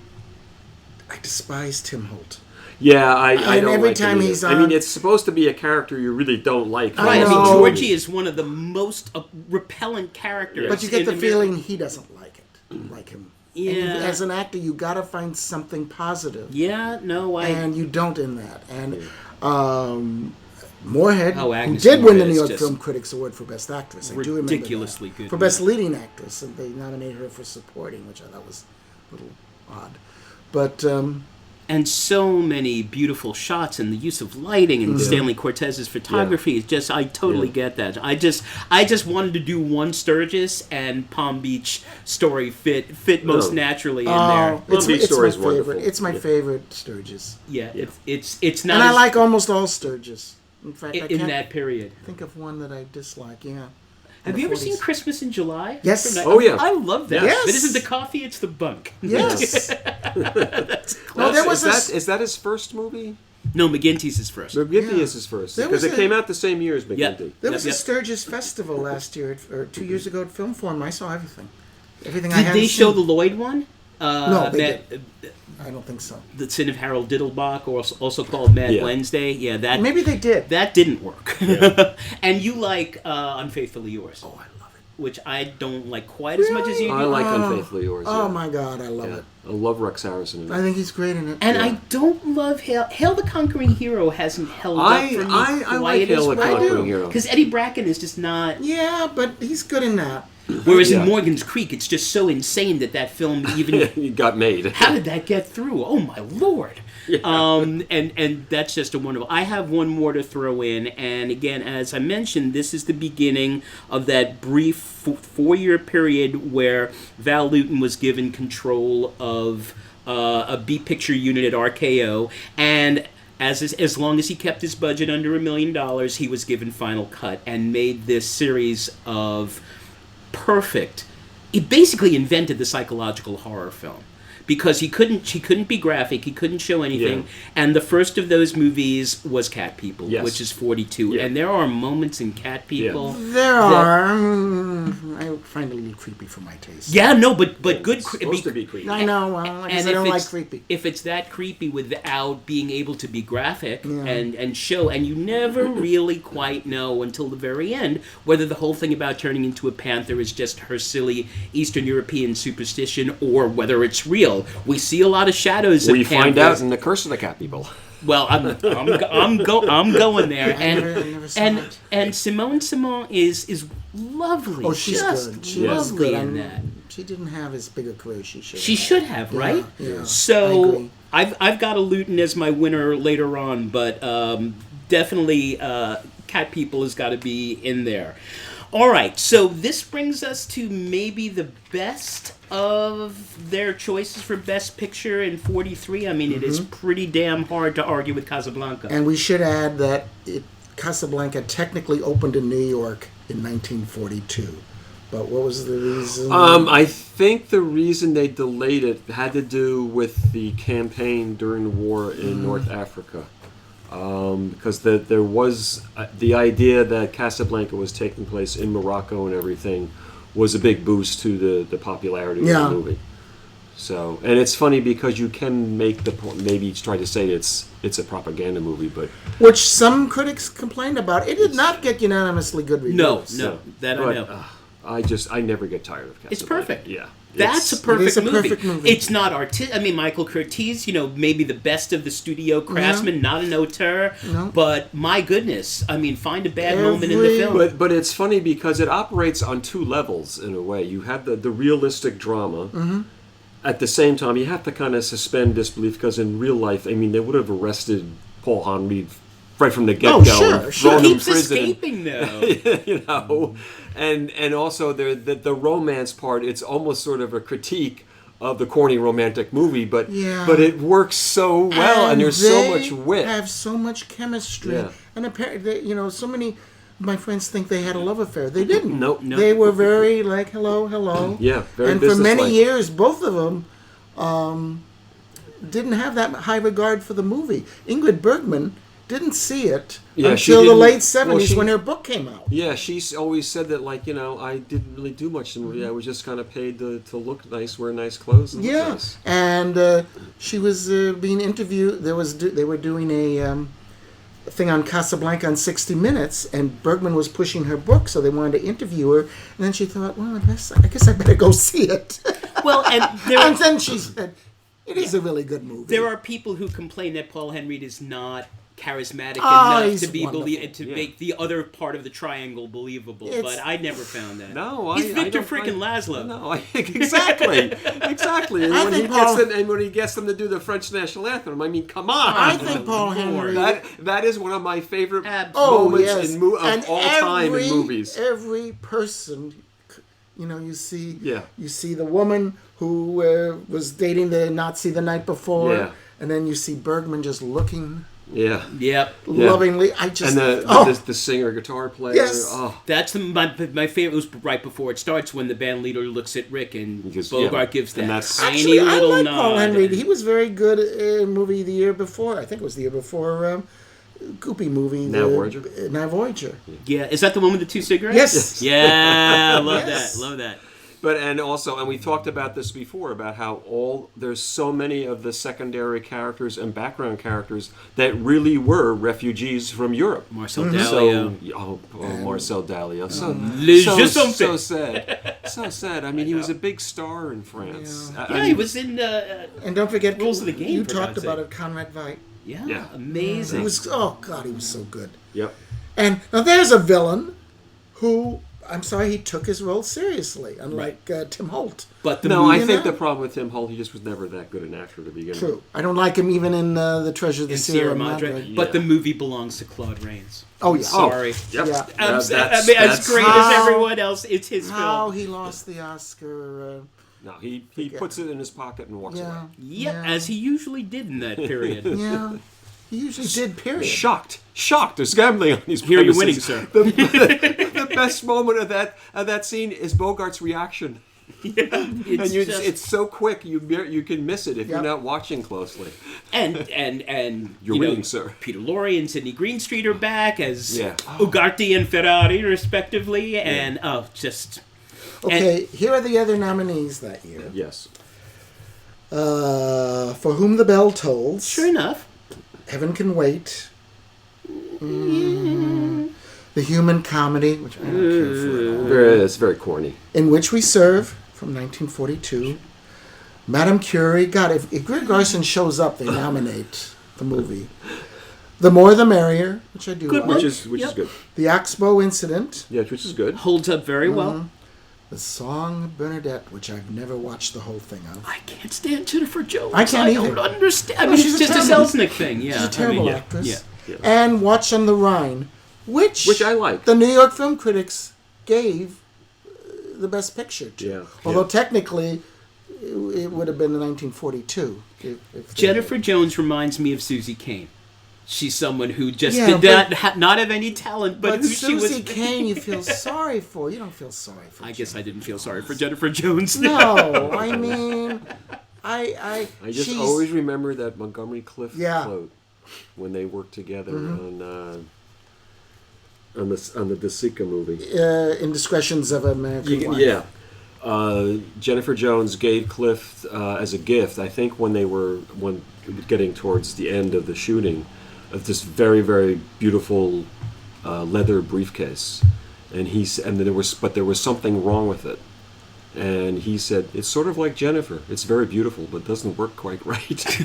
despise Tim Holt. Yeah, I don't every like time him he's either. on, I mean, it's supposed to be a character you really don't like. Right, I mean, know. Georgie is one of the most repellent characters. But you get the feeling he doesn't like it, like him. Yeah. And as an actor, you got to find something positive. Yeah, no, And you don't in that. And Moorhead, who Agnes did win the Moorhead New is York just Film Critics Award for Best Actress. I do remember ridiculously that. good. For Best Leading Actress, and they nominated her for supporting, which I thought was a little odd. But and so many beautiful shots and the use of lighting and Stanley Cortez's photography is just, I totally get that. I just wanted to do one Sturges, and Palm Beach story fit most naturally in there. It's Beach my Story is wonderful. favorite. It's my favorite Sturges. Yeah, it's not. And I as- like almost all Sturges. In fact, I in can't that period. think of one that I dislike. Yeah. Have you ever seen Christmas in July? Yes. Oh, yeah. I love that. Yes. But isn't the coffee? It's the bunk. Yes. Well, there was is that his first movie? No, McGinty's is first. McGinty is his first, There because was it a- came out the same year as McGinty. There was Yep. a Sturges Festival last year, or 2 years ago at Film Forum. I saw everything. Everything I Did hadn't they show the seen. Lloyd one? No, they I don't think so. The Sin of Harold Diddlebach, or also called Mad Yeah. Wednesday. Yeah, that Maybe they did. that didn't work. And you like Unfaithfully Yours. Oh, I love it. Which I don't like quite as much as you do. I like Unfaithfully Yours. Oh yeah. my God, I love Yeah. it. I love Rex Harrison. In I it. think he's great in it. And I don't love Hail the Conquering Hero hasn't held up for me I quite like as Hail the well. Conquering Hero. Because Eddie Brackett is just not... Yeah, but he's good in that. Whereas Yeah. in Morgan's Creek, it's just so insane that film even... It got made. How did that get through? Oh my Lord! And that's just a wonderful. I have one more to throw in, and again, as I mentioned, this is the beginning of that brief 4-year period where Val Lewton was given control of a B picture unit at RKO, and as long as he kept his budget under $1 million, he was given final cut and made this series of perfect. He basically invented the psychological horror film because he couldn't be graphic, he couldn't show anything, Yeah. and the first of those movies was Cat People, Yes. which is 42, Yeah. and there are moments in Cat People. There are. I find it a little creepy for my taste. Yeah, no, but good. It's supposed to be creepy. I know. Well, I guess I don't like creepy. If it's that creepy without being able to be graphic Yeah. and show, and you never really quite know until the very end whether the whole thing about turning into a panther is just her silly Eastern European superstition or whether it's real. We see a lot of shadows. We of find panthers. out in The Curse of the Cat People. Well, I'm going there, I never saw it. and Simone is lovely. Oh, she's just good. She was lovely good. in that. She didn't have as big a career as she should. She should have, right? Yeah, I So agree. I've got a Lewton as my winner later on, but definitely Cat People has got to be in there. All right, so this brings us to maybe the best of their choices for Best Picture in 43. I mean, it is pretty damn hard to argue with Casablanca. And we should add that Casablanca technically opened in New York in 1942. But what was the reason? I think the reason they delayed it had to do with the campaign during the war in North Africa. Because there was the idea that Casablanca was taking place in Morocco and everything was a big boost to the popularity of the movie. So, and it's funny because you can make the point, maybe try to say it's a propaganda movie, but Which some critics complained about. It did not get unanimously good reviews. No, that I know. I never get tired of Casablanca. It's perfect. Yeah. That's a It perfect is a movie. perfect movie. It's not I mean, Michael Curtiz, maybe the best of the studio craftsmen, not an auteur, but my goodness, I mean, find a bad moment in the film. But it's funny because it operates on two levels in a way. You have the realistic drama. At the same time, you have to kind of suspend disbelief because in real life, I mean, they would have arrested Paul Henry right from the get-go. sure, sure. thrown He him in keeps prison. escaping, though. And also the romance part. It's almost sort of a critique of the corny romantic movie, but it works so well, and there's so much wit. They have so much chemistry, Yeah. and apparently, so many. My friends think they had a love affair. They didn't. Nope. They were very like hello. Yeah, very And for many businesslike. years, both of them didn't have that high regard for the movie. Ingrid Bergman didn't see it Yeah, she until the didn't- late 70s well, when her book came out. Yeah, she's always said that, like, I didn't really do much in the movie. I was just kind of paid to look nice, wear nice clothes, and look Yeah, nice. and she was being interviewed. They were doing a thing on Casablanca on 60 Minutes, and Bergman was pushing her book, so they wanted to interview her. And then she thought, well, I guess I better go see it. Well, and And then she said, it is a really good movie. there are people who complain that Paul Henreid is not charismatic Oh, enough he's to be wonderful. to make the other part of the triangle believable, It's- but I never found that. No, He's Victor I don't freaking find- Laszlo. No, exactly. And I when he think gets Paul- them, and when he gets them to do the French national anthem, I mean, come on. I think Paul Henry. that is one of my favorite Absolutely. moments And of all time in movies. Every person, you see, Yeah. you see the woman who was dating the Nazi the night before, Yeah. and then you see Bergman just looking Yeah. Yep. lovingly. I just And the singer, guitar player. Yes. Oh. That's my favorite. Was right before it starts when the band leader looks at Rick and Because- Bogart yeah. gives that And that's- tiny Actually, I little like nod. Paul Henry. He was very good in a movie the year before. I think it was the year before. Goopy movie. Now Voyager? Now Voyager. Yeah, is that the one with the 2 cigarettes? Yes. Yeah, I love Yes. that. Love that. But and we talked about this before about how there's so many of the secondary characters and background characters that really were refugees from Europe. Marcel So, Dalio. Marcel Dalio. So, Je so something. sad. So sad. I mean, he was a big star in France. Yeah. I Yeah, mean, he was in. And don't forget, Rules of the Game, You for talked God's about sake. it, Conrad Veidt. Yeah, amazing. He was. Oh God, he was so good. Yep. And now there's a villain who, I'm sorry, he took his role seriously, unlike Tim Holt. But the No, movie, I think know? the problem with Tim Holt, he just was never that good an actor to begin with. True. I don't like him even in The Treasure of the in Sierra Sierra Madre. Madre, but the movie belongs to Claude Rains. Oh yeah. Sorry. Yep. Yeah. As That's great how- as everyone else, it's his How film. he lost the Oscar. No, he puts it in his pocket and walks Yeah. away. Yep, Yeah. as he usually did in that period. Yeah. He usually did. Period. Shocked. There's gambling on these Here you're premises. winning, sir. The best moment of that scene is Bogart's reaction. It's just- It's so quick you can miss it if you're Yep. not watching closely. and You're you know, winning, sir. Peter Lorre and Sidney Greenstreet are back as Yeah. Ugarte and Ferrari, respectively, and just Okay. Here are the other nominees that year. Yes. For Whom the Bell Tolls. sure enough, Heaven Can Wait. The Human Comedy, which I don't care for at all. It's very corny. In Which We Serve, from 1942. Madame Curie. God, if Greg Garson shows up, they nominate the movie. The More the Merrier, which I do Good like. one. Which is Yep. good. The Oxbow Incident. Yeah, which is good. holds up very well. The Song of Bernadette, which I've never watched the whole thing of. I can't stand Jennifer Jones. I can't either. don't understand. I No, mean, she's it's a just a terrible- Selznick thing. Yeah, She's a terrible I mean, actress. Yeah. And Watch on the Rhine, which I like. The New York Film Critics gave the Best Picture to. Yeah. Although technically, it would have been in 1942. If they- Jennifer Jones reminds me of Susie Kane. She's someone who just Yeah, did not have any talent, but, But who she was. Susie Kane, you feel sorry for. You don't feel sorry for. I guess I didn't feel sorry for Jennifer Jones. No, I mean, I just she's- always remember that Montgomery Clift Yeah. quote when they worked together on the De Sica movie. Indiscretions of American Life. Yeah. Jennifer Jones gave Clift as a gift, I think when getting towards the end of the shooting, of this very, very beautiful leather briefcase, and there was something wrong with it, and he said it's sort of like Jennifer. It's very beautiful, but doesn't work quite right.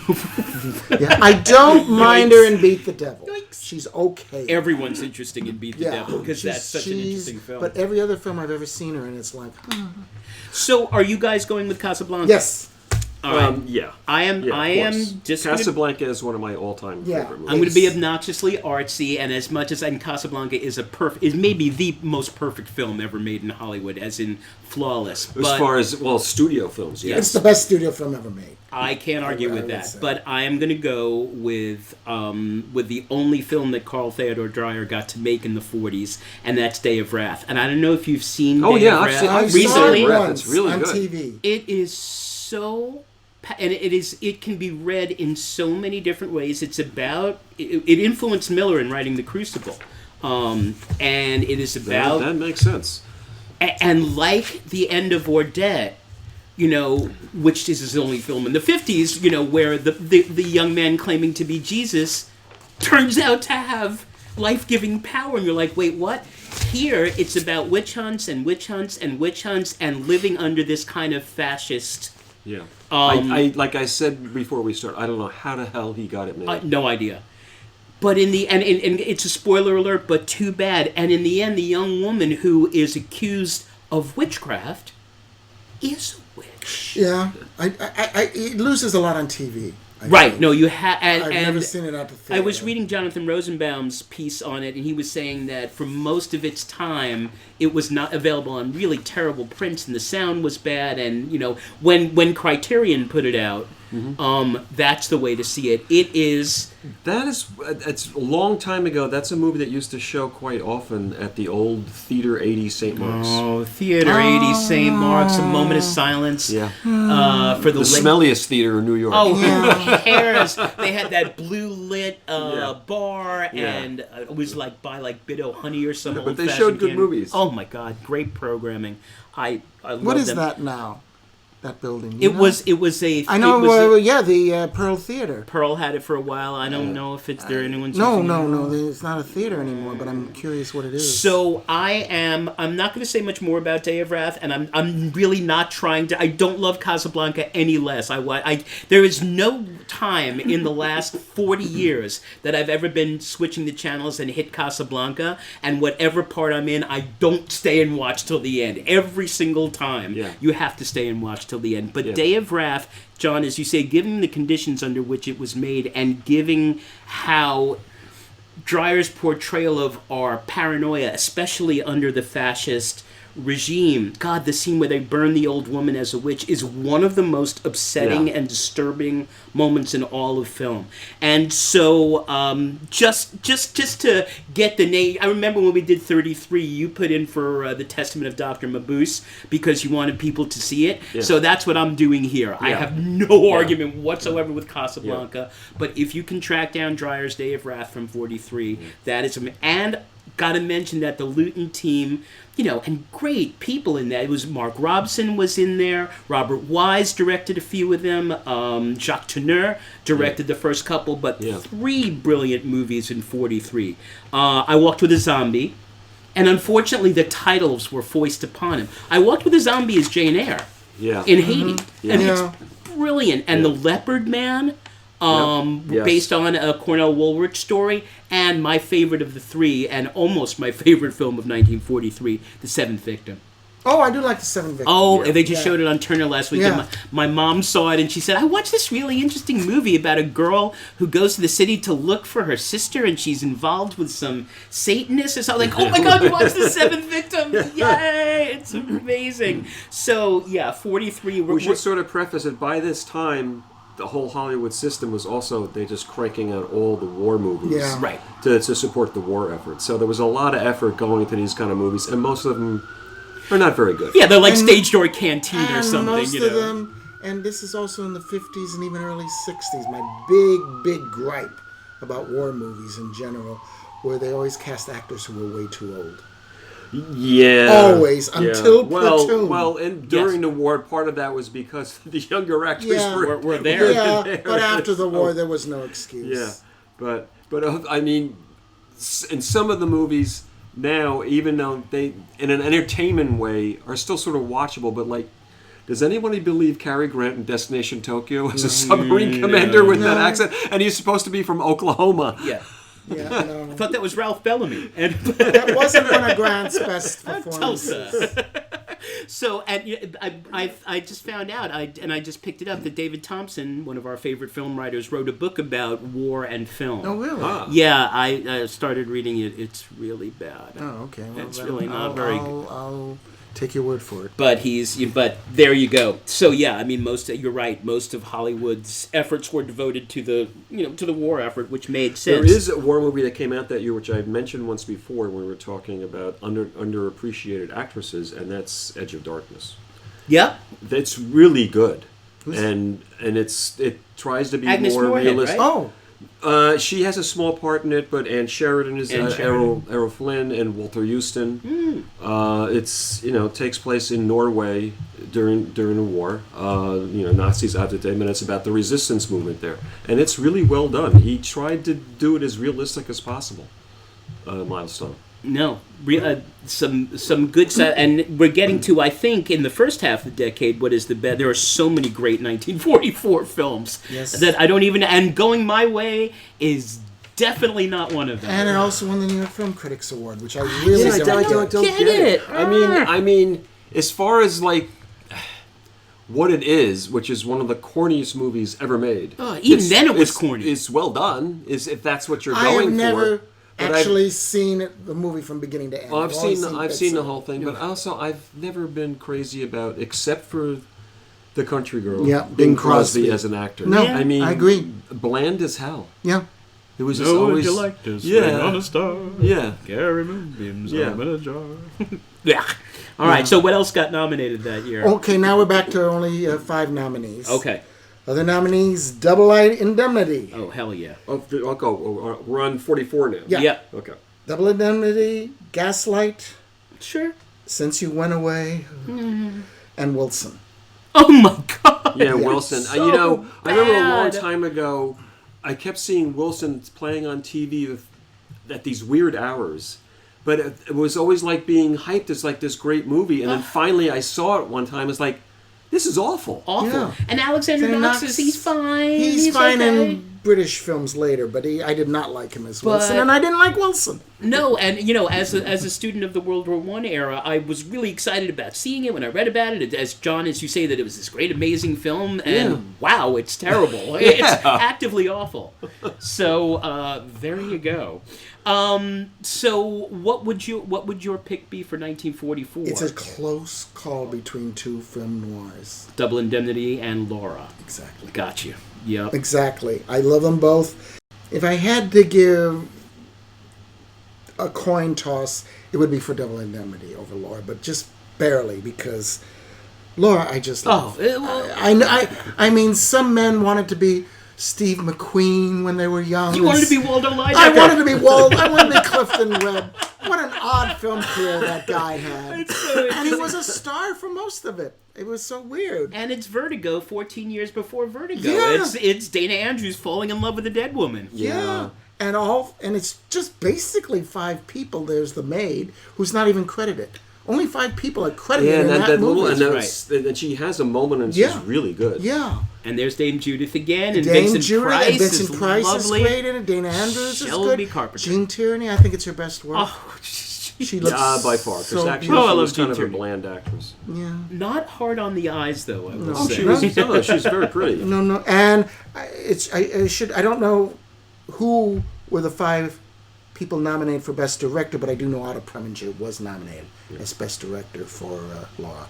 Yeah, I don't mind her in Beat the Devil. She's okay. Everyone's interesting in Beat the Devil because that's such an she's- interesting film. But every other film I've ever seen her in, it's like, So, are you guys going with Casablanca? yes. All right. Yeah. I am. Yeah, I of am course. just. Gonna, Casablanca is one of my all-time Yeah. favorite movies. I'm going to be obnoxiously artsy, and as much as Casablanca is is maybe the most perfect film ever made in Hollywood, as in flawless. As But far as studio films, yes. It's the best studio film ever made. I can't argue I with would that. say. But I am going to go with the only film that Carl Theodor Dreyer got to make in the 40s, and that's Day of Wrath. And I don't know if you've seen Oh, Day yeah, of I've Wrath seen- I've I seen saw recently. it Wrath. once It's really on good. TV. It is so and it can be read in so many different ways. It's about it influenced Miller in writing The Crucible, and it is about that makes sense. And like the end of Ordette, which is his only film in the 50s, where the young man claiming to be Jesus turns out to have life-giving power, and you're like, wait, what? Here, it's about witch hunts and witch hunts and witch hunts and living under this kind of fascist. Yeah. I like I said before we start, I don't know how the hell he got it made. No idea. But in the end, and it's a spoiler alert, but too bad. And in the end, the young woman who is accused of witchcraft is a witch. Yeah, it loses a lot on TV. Right. No, you have. I've never seen it at the theater. I was reading Jonathan Rosenbaum's piece on it, and he was saying that for most of its time, it was not available on really terrible prints, and the sound was bad. And when Criterion put it out, that's the way to see it. It's a long time ago. That's a movie that used to show quite often at the old Theater 80 St. Mark's. Oh, Theater 80 St. Mark's, a moment of silence. Yeah. For the smelliest theater in New York. Oh, who cares? They had that blue lit bar, and it was by Biddo Honey or something. But they showed good movies. Oh my God, great programming. I love What is them. that now? That building. It was a. I know. The Pearl Theater. Pearl had it for a while. I don't know if it's there. Anyone's. No. It's not a theater anymore. But I'm curious what it is. So I'm not going to say much more about Day of Wrath, and I'm really not trying to. I don't love Casablanca any less. There is no time in the last 40 years that I've ever been switching the channels and hit Casablanca, and whatever part I'm in, I don't stay and watch till the end. Every single time, you have to stay and watch till the end. But Day of Wrath, John, as you say, given the conditions under which it was made and giving how Dreyer's portrayal of our paranoia, especially under the fascist regime, God, the scene where they burn the old woman as a witch is one of the most upsetting and disturbing moments in all of film. And so just to get the name, I remember when we did 33, you put in for The Testament of Dr. Mabuse because you wanted people to see it. So that's what I'm doing here. I have no argument whatsoever with Casablanca, but if you can track down Dreyer's Day of Wrath from 43, that is, and got to mention that the Lewton team, and great people in that. It was Mark Robson was in there. Robert Wise directed a few of them. Jacques Tourneur directed the first couple, but 3 brilliant movies in 43. I Walked with a Zombie, and unfortunately the titles were foisted upon him. I Walked with a Zombie is Jane Eyre in Haiti, and it's brilliant. And The Leopard Man, based on a Cornell Woolrich story, and my favorite of the 3, and almost my favorite film of 1943, The Seventh Victim. Oh, I do like The Seventh Victim. Oh, they just showed it on Turner last week. Yeah. My mom saw it, and she said, I watched this really interesting movie about a girl who goes to the city to look for her sister, and she's involved with some Satanists or something. Like, oh my God, you watched The Seventh Victim! Yay! It's amazing. So, 43. We should sort of preface it, by this time, the whole Hollywood system was also, they just cranking out all the war movies to support the war effort. So there was a lot of effort going into these kind of movies, and most of them are not very good. Yeah, they're like Stage Door Canteen or something. Most of them, and this is also in the 50s and even early 60s, my big gripe about war movies in general, where they always cast actors who were way too old. Yeah. Always, until Platoon. Well, and during the war, part of that was because the younger actors were there. Yeah, but after the war, there was no excuse. Yeah, but I mean, in some of the movies now, even though they, in an entertainment way, are still sort of watchable, but like, does anybody believe Cary Grant in Destination Tokyo as a submarine commander with that accent? And he's supposed to be from Oklahoma. Yeah. Yeah, no. I thought that was Ralph Bellamy. That wasn't one of Grant's best performances. So, and I just found out, I just picked it up, that David Thompson, one of our favorite film writers, wrote a book about war and film. Oh, really? Yeah, I started reading it. It's really bad. Oh, okay. Well, it's really not very good. I'll take your word for it. But there you go. So yeah, I mean, you're right. Most of Hollywood's efforts were devoted to the war effort, which made sense. There is a war movie that came out that year, which I mentioned once before when we were talking about underappreciated actresses, and that's Edge of Darkness. Yeah, That's really good. and it tries to be Agnes more Moorehead, realistic. right? She has a small part in it, but Ann Sheridan is Errol Flynn and Walter Huston. It's takes place in Norway during the war. Nazis out there, and it's about the resistance movement there, and it's really well done. He tried to do it as realistic as possible. Milestone. No, some good stuff, and we're getting to, I think, in the first half of the decade, what is the best? There are so many great 1944 films that I don't even. And Going My Way is definitely not one of them. And it also won the New York Film Critics Award, which I really don't get it. I mean, as far as like what it is, which is one of the corniest movies ever made. Even then, it was corny. It's well done. If that's what you're I going have never for. actually seen the movie from beginning to end. Well, I've seen the whole thing, but also I've never been crazy about, except for the country girl, Bing Crosby as an actor. No, I mean, I agree. Bland as hell. Yeah. It was just always like to swing on a star. Yeah. Carry moonbeams home in a jar. Yeah. All right. So what else got nominated that year? Okay, now we're back to only 5 nominees. Okay. Other nominees: Double Indemnity. Oh, hell yeah. I'll go. We're on 44 now. Yeah. Yep. Okay. Double Indemnity, Gaslight, Sure. Since You Went Away, and Wilson. Oh my God. Yeah, Wilson. So I remember a long bad. time ago, I kept seeing Wilson playing on TV at these weird hours. But it was always like being hyped as like this great movie. And then finally I saw it one time. It's like, this is awful. Awful. Yeah. And Alexander Knox says he's fine. He's fine okay. in British films later, but I did not like him as Wilson, But- and I didn't like Wilson. No, and as a student of the World War I era, I was really excited about seeing it when I read about it. As John, as you say, that it was this great, amazing film, and wow, it's terrible. It's actively awful. So there you go. So what would your pick be for 1944? It's a close call between 2 film noirs. Double Indemnity and Laura. Exactly. Got you. Yep. Exactly. I love them both. If I had to give a coin toss, it would be for Double Indemnity over Laura, but just barely, because Laura, I just love. I mean, some men wanted to be Steve McQueen when they were young. You wanted to be Waldo Lydecker. I wanted to be Walt. I wanted to be Clifton Webb. What an odd film career that guy had. And he was a star for most of it. It was so weird. And it's Vertigo, 14 years before Vertigo. Yeah. It's Dana Andrews falling in love with a dead woman. Yeah. And it's just basically 5 people. There's the maid, who's not even credited. Only 5 people are credited in that movie. And she has a moment, and she's really good. Yeah. And there's Dame Judith again, and Dame Vincent Judith Price and Vincent is Price lovely. is great in it. Dana Andrews is Shelby good. Carpenter. Jean Tierney, I think it's her best work. Oh, She looks by far, because so actually beautiful. I she love was kind Jean of a Tierney. bland actress. Yeah. not hard on the eyes, though, I will Oh, say. She's very pretty. No, and I don't know who were the 5 people nominated for Best Director, but I do know Otto Preminger was nominated as Best Director for Laura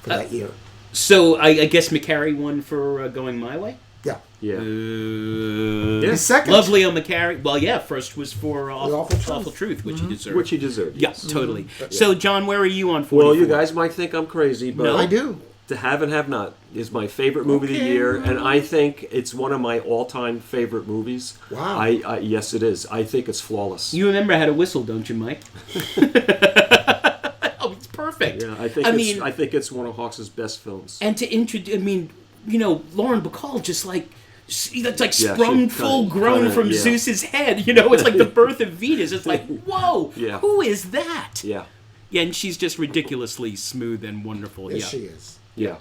for that year. So I guess McCarry won for Going My Way? Yeah. Yeah. His second. Love Leo McCarry. Well, yeah, first was for Awful Awful Truth, which he deserved. Which he deserved. Yeah, Yes. totally. So, John, where are you on 44? Well, you guys might think I'm crazy, but I do. To Have and Have Not is my favorite movie of the year, and I think it's one of my all-time favorite movies. Wow. Yes, it is. I think it's flawless. You remember how to whistle, don't you, Mike? Oh, it's perfect. Yeah, I think it's one of Hawks' best films. And to introduce, Lauren Bacall just like, that's like Yeah, sprung she full kinda- grown kinda, from yeah. Zeus's head. It's like the birth of Venus. It's like, whoa, Yeah. who is that? Yeah. Yeah, and she's just ridiculously smooth and wonderful. Yes, yeah. she is. Yeah.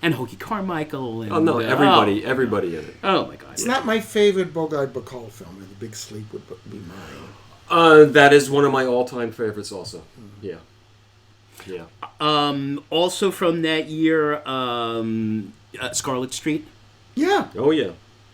And Hoagie Carmichael. And, Oh, no, everybody in it. Oh, my God. It's not my favorite Bogart Bacall film. The Big Sleep would be mine. That is one of my all-time favorites also. Yeah. Yeah. Also from that year, Scarlet Street, Yeah. Oh, yeah.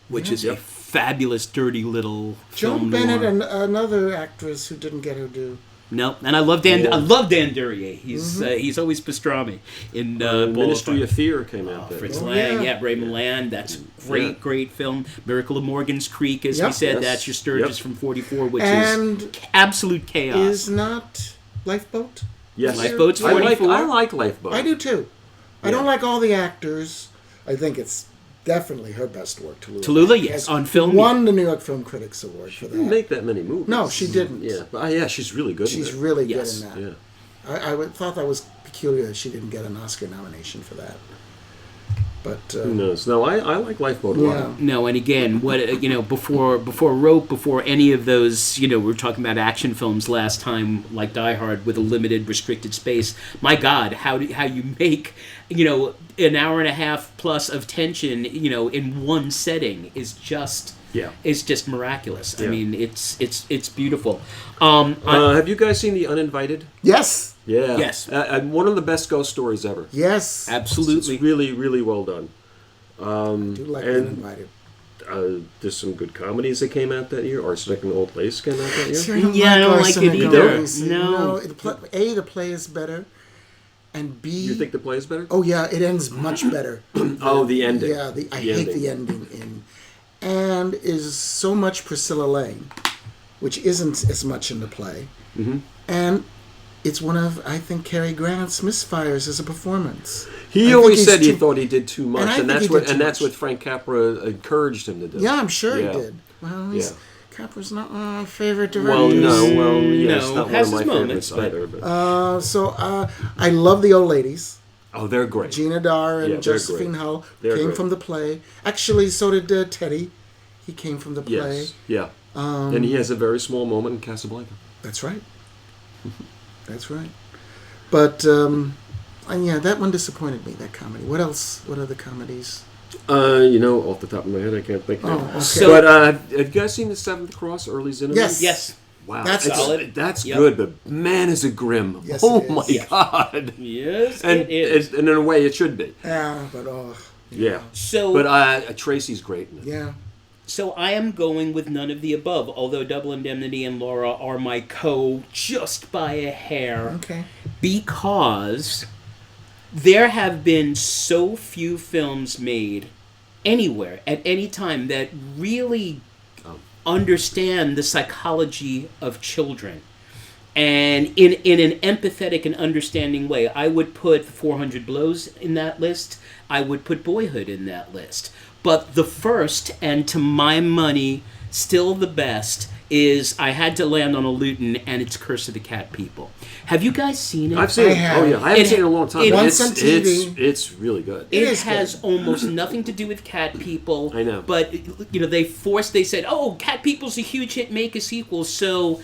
which is a fabulous, dirty little film Joan Bennett noir. and another actress who didn't get her due. No, and I love Dan. Yeah. I love Dan Duryea. He's always pastrami in Ministry of Fear came out there. Fritz Oh, Lang, yeah. Raymond Land. That's great film. Miracle of Morgan's Creek, as we Yep. said. Yes. That's your Sturgis Yep. from '44, which And is absolute chaos. Is not Lifeboat? Yes. Lifeboat's I 44. like Lifeboat. I do too. I don't like all the actors. I think it's definitely her best work, Tallulah. Tallulah, yes, on film. Won the New York Film Critics Award for that. Didn't make that many movies. No, she didn't. Yeah, but yeah, she's really good. She's in it. really Yes. good in that. Yeah. I thought that was peculiar that she didn't get an Oscar nomination for that. But Who knows? No, I like Lifeboat a lot. yeah. No, and again, what before Rope, before any of those, we were talking about action films last time, like Die Hard, with a limited, restricted space. My God, how you make an hour and a half plus of tension, in one setting is just miraculous. Yeah. I mean, it's beautiful. Have you guys seen The Uninvited? Yes. Yeah. Yes. One of the best ghost stories ever. Yes. Absolutely. It's really, really well done. I do like and- being invited. There's some good comedies that came out that year. Arsenic and Old Lace came out that year. See, Yeah, I don't like Arsenic it and either. Lace. No. The play is better, and B. You think the play is better? Oh yeah, it ends much better. Oh, the ending. Yeah, I hate the ending and is so much Priscilla Lane, which isn't as much in the play, and it's one of, I think, Cary Grant's misfires as a performance. He I always think said he's he too- thought he did too much, And I and think that's he what did too and that's much. what Frank Capra encouraged him to do. Yeah, I'm sure Yeah. he did. Well, Yeah. Capra's not one of my favorite directors. Well, no, yeah, it's No, not one has of my his moments, favorites but- either. But So I love the old ladies. oh, they're great. Gina Dar and Yeah, they're Josephine great. Hull They're came great. from the play. Actually, so did Teddy. He came from the play. Yes, yeah. And he has a very small moment in Casablanca. That's right. That's right. But and yeah, that one disappointed me. That comedy. What else? What other comedies? Off the top of my head, I can't think. Oh, now. okay. So- But have you guys seen The Seventh Cross? Early Zinnemann? Yes. Yes. Wow, That's solid. That's Yep. good, but man, is it grim! Yes, Oh it is. my Yeah. God! Yes, And it is. and in a way, it should be. Yeah, but Yeah. So, But Tracy's great in it. yeah. So I am going with none of the above, although Double Indemnity and Laura are my just by a hair. Okay. Because there have been so few films made anywhere at any time that really understand the psychology of children. And in an empathetic and understanding way. I would put 400 Blows in that list. I would put Boyhood in that list. But the first, and to my money, still the best, is I had to land on a Lewton, and it's Curse of the Cat People. Have you guys seen it? I've seen I it. have. Oh yeah, I haven't It- seen it in a long time. it- but Once on TV. It's really good. It is has good. almost nothing to do with Cat People. I know. But, they said, oh, Cat People's a huge hit, make a sequel. So,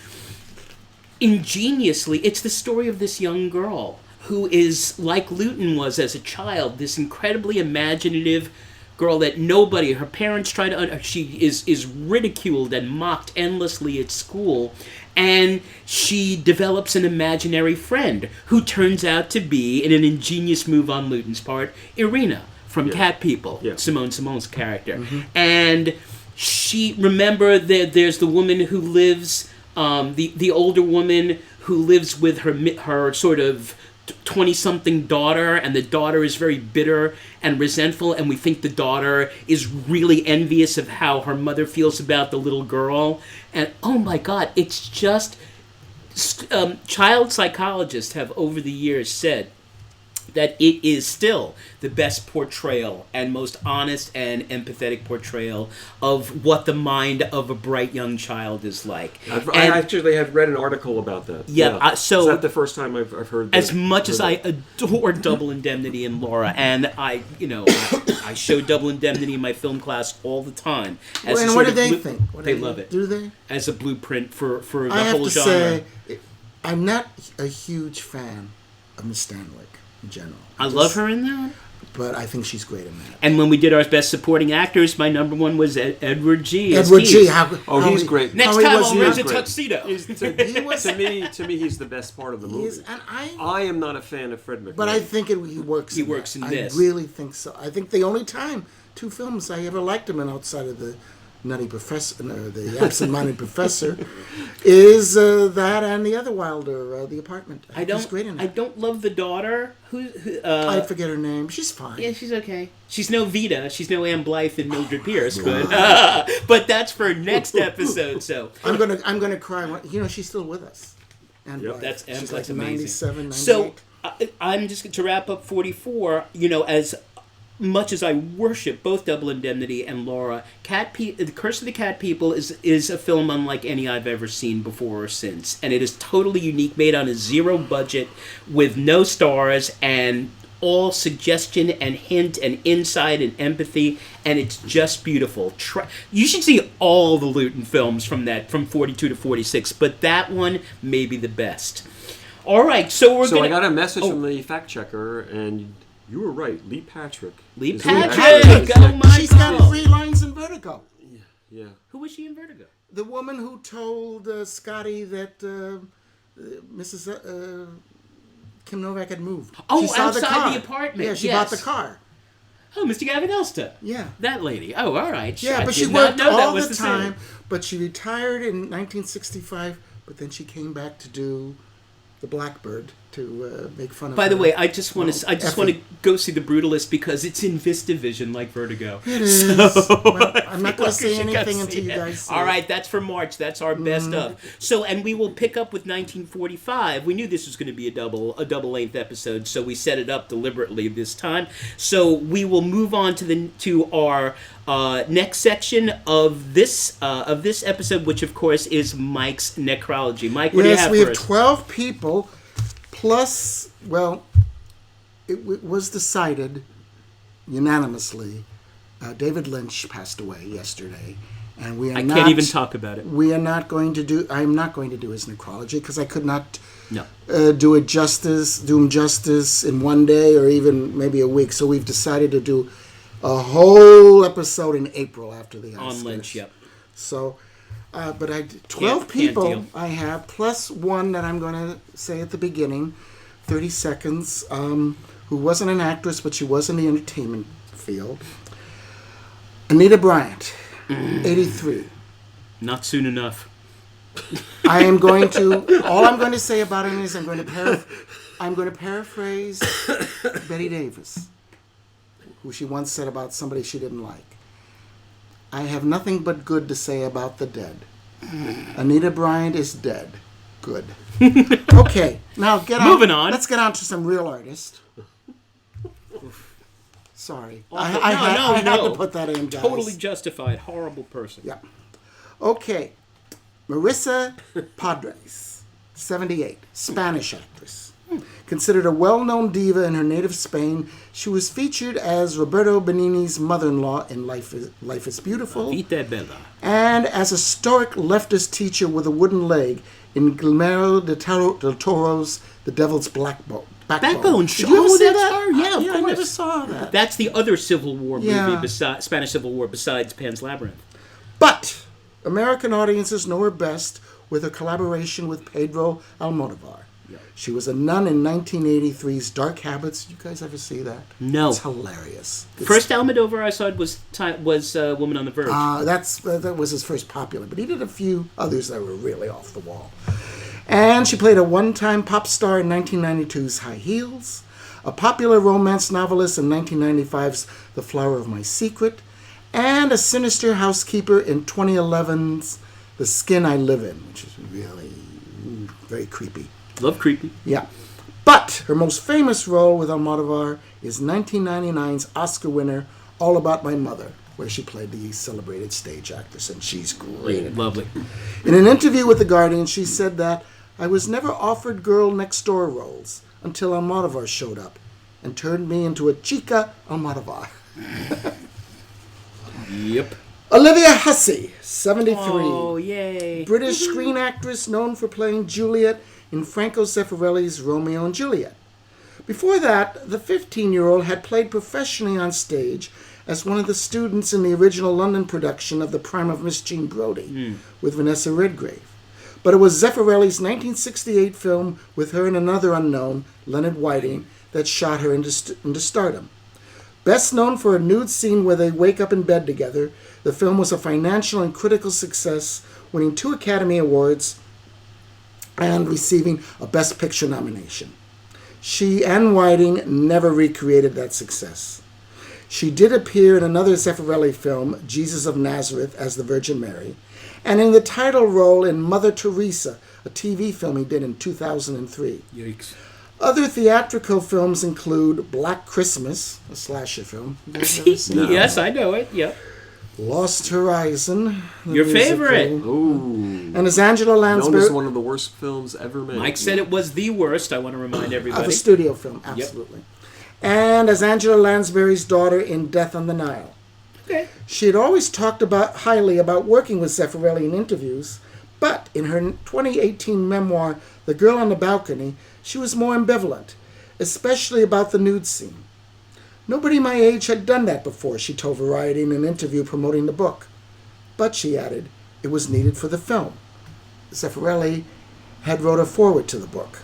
ingeniously, it's the story of this young girl who is, like Lewton was as a child, this incredibly imaginative girl that her parents try to, she is ridiculed and mocked endlessly at school, and she develops an imaginary friend who turns out to be, in an ingenious move on Lewton's part, Irina from Cat People, Yeah. Simone's character. And there's the woman who lives, the older woman who lives with her sort of 20-something daughter, and the daughter is very bitter and resentful, and we think the daughter is really envious of how her mother feels about the little girl. And oh my God, it's just child psychologists have over the years said that it is still the best portrayal and most honest and empathetic portrayal of what the mind of a bright young child is like. I actually have read an article about that. Yeah, so- is that the first time I've heard that? As much as I adore Double Indemnity and Laura, and I show Double Indemnity in my film class all the time. And a what sort do of they think? They love it. Do they? As a blueprint for the I have whole to genre. say, I'm not a huge fan of Miss Stanwyck in general. I love her in that. But I think she's great in that. And when we did our best supporting actors, my number one was Edward G. as Edward G. Keith. He's great. Next how he time was I'll in rent that. a tuxedo. To me, he's the best part of the movie. And I am not a fan of Fred McMahon. But I think he works. He works in this. I really think so. I think the only two films I ever liked him in outside of the Nutty Professor, the Absent-Minded Professor, is that and the other Wilder, The Apartment. He's great in it. I don't love the daughter. I forget her name. She's fine. Yeah, she's okay. She's no Vita. She's no Ann Blythe and Mildred Pierce, but that's for next episode. So I'm gonna cry. She's still with us. And Yep. that's she's that's like amazing. 97, 98. So I'm just to wrap up 44. As much as I worship both Double Indemnity and Laura, The Curse of the Cat People is a film unlike any I've ever seen before or since. And it is totally unique, made on a zero budget, with no stars, and all suggestion and hint and insight and empathy, and it's just beautiful. You should see all the Lewton films from 42 to 46, but that one may be the best. All right, so I got a message from the fact checker, and you were right. Lee Patrick. Lee is Patrick! Oh my She's got 3 lines in Vertigo. Yeah. Who was she in Vertigo? The woman who told Scotty that Mrs. Kim Novak had moved. Oh, she saw outside the apartment. Yeah, she bought the car. Oh, Mr. Gavin Elster. Yeah. That lady. Oh, all right. Yeah, but she worked all the time. But she retired in 1965, but then she came back to do The Blackbird to make fun of By her. the way, I just want to go see The Brutalist because it's in VistaVision like Vertigo. It is. Well, I'm not going to say anything until you guys see All right, that's for March. That's our best of. So, and we will pick up with 1945. We knew this was going to be a double length episode, so we set it up deliberately this time. So we will move on to our next section of this episode, which of course is Mike's necrology. Mike, what do you have for us? Yes, we have 12 people. Plus, well, it was decided unanimously. David Lynch passed away yesterday, and we are I can't even talk about it. We are not going to do. I'm not going to do his necrology because I could not do him justice in one day or even maybe a week. So we've decided to do a whole episode in April after the Oscars. On Lynch, yep. So. But 12 people I have, plus one that I'm going to say at the beginning, 30 seconds, who wasn't an actress, but she was in the entertainment field. Anita Bryant, 83. Not soon enough. All I'm going to say about her is I'm going to paraphrase Betty Davis, who she once said about somebody she didn't like. I have nothing but good to say about the dead. Anita Bryant is dead. Good. Okay, now Moving on. Let's get on to some real artists. Sorry. I had to put that in, guys. Totally justified. Horrible person. Yeah. Okay. Marisa Padres, 78, Spanish actress. Considered a well-known diva in her native Spain, she was featured as Roberto Benigni's mother-in-law in Life is Beautiful, Vita Bella, and as a stoic leftist teacher with a wooden leg in Guillermo del Toro's The Devil's Backbone. Did you ever see that? Star? Yeah, of course. I never saw that. That's the other Civil War movie, Spanish Civil War, besides Pan's Labyrinth. But American audiences know her best with her collaboration with Pedro Almodovar. She was a nun in 1983's Dark Habits. You guys ever see that? No. It's hilarious. First Almodovar I saw was Woman on the Verge. That was his first popular, but he did a few others that were really off the wall. And she played a one-time pop star in 1992's High Heels, a popular romance novelist in 1995's The Flower of My Secret, and a sinister housekeeper in 2011's The Skin I Live In, which is really very creepy. Love creepy. Yeah. But her most famous role with Almodovar is 1999's Oscar winner All About My Mother, where she played the celebrated stage actress, and she's great. Lovely. In an interview with The Guardian, she said that, I was never offered girl next door roles until Almodovar showed up and turned me into a chica Almodovar. Yep. Olivia Hussey, 73. Oh, yay. British screen actress known for playing Juliet in Franco Zeffirelli's Romeo and Juliet. Before that, the 15-year-old had played professionally on stage as one of the students in the original London production of The Prime of Miss Jean Brodie with Vanessa Redgrave. But it was Zeffirelli's 1968 film with her and another unknown, Leonard Whiting, that shot her into stardom. Best known for a nude scene where they wake up in bed together, the film was a financial and critical success, winning 2 Academy Awards and receiving a Best Picture nomination. She and Whiting never recreated that success. She did appear in another Zeffirelli film, Jesus of Nazareth, as the Virgin Mary, and in the title role in Mother Teresa, a TV film he did in 2003. Yikes. Other theatrical films include Black Christmas, a slasher film. You guys ever seen that? Yes, I know it. Yep. Lost Horizon. the Your musical. favorite. Ooh. And as Angela Known Lansbury... as one of the worst films ever made. Mike said it was the worst. I want to remind everybody. Of a studio film, absolutely. And as Angela Lansbury's daughter in Death on the Nile. Okay. She had always talked highly about working with Zeffirelli in interviews, but in her 2018 memoir, The Girl on the Balcony, she was more ambivalent, especially about the nude scene. Nobody my age had done that before, she told Variety in an interview promoting the book. But, she added, it was needed for the film. Zeffirelli had wrote a foreword to the book.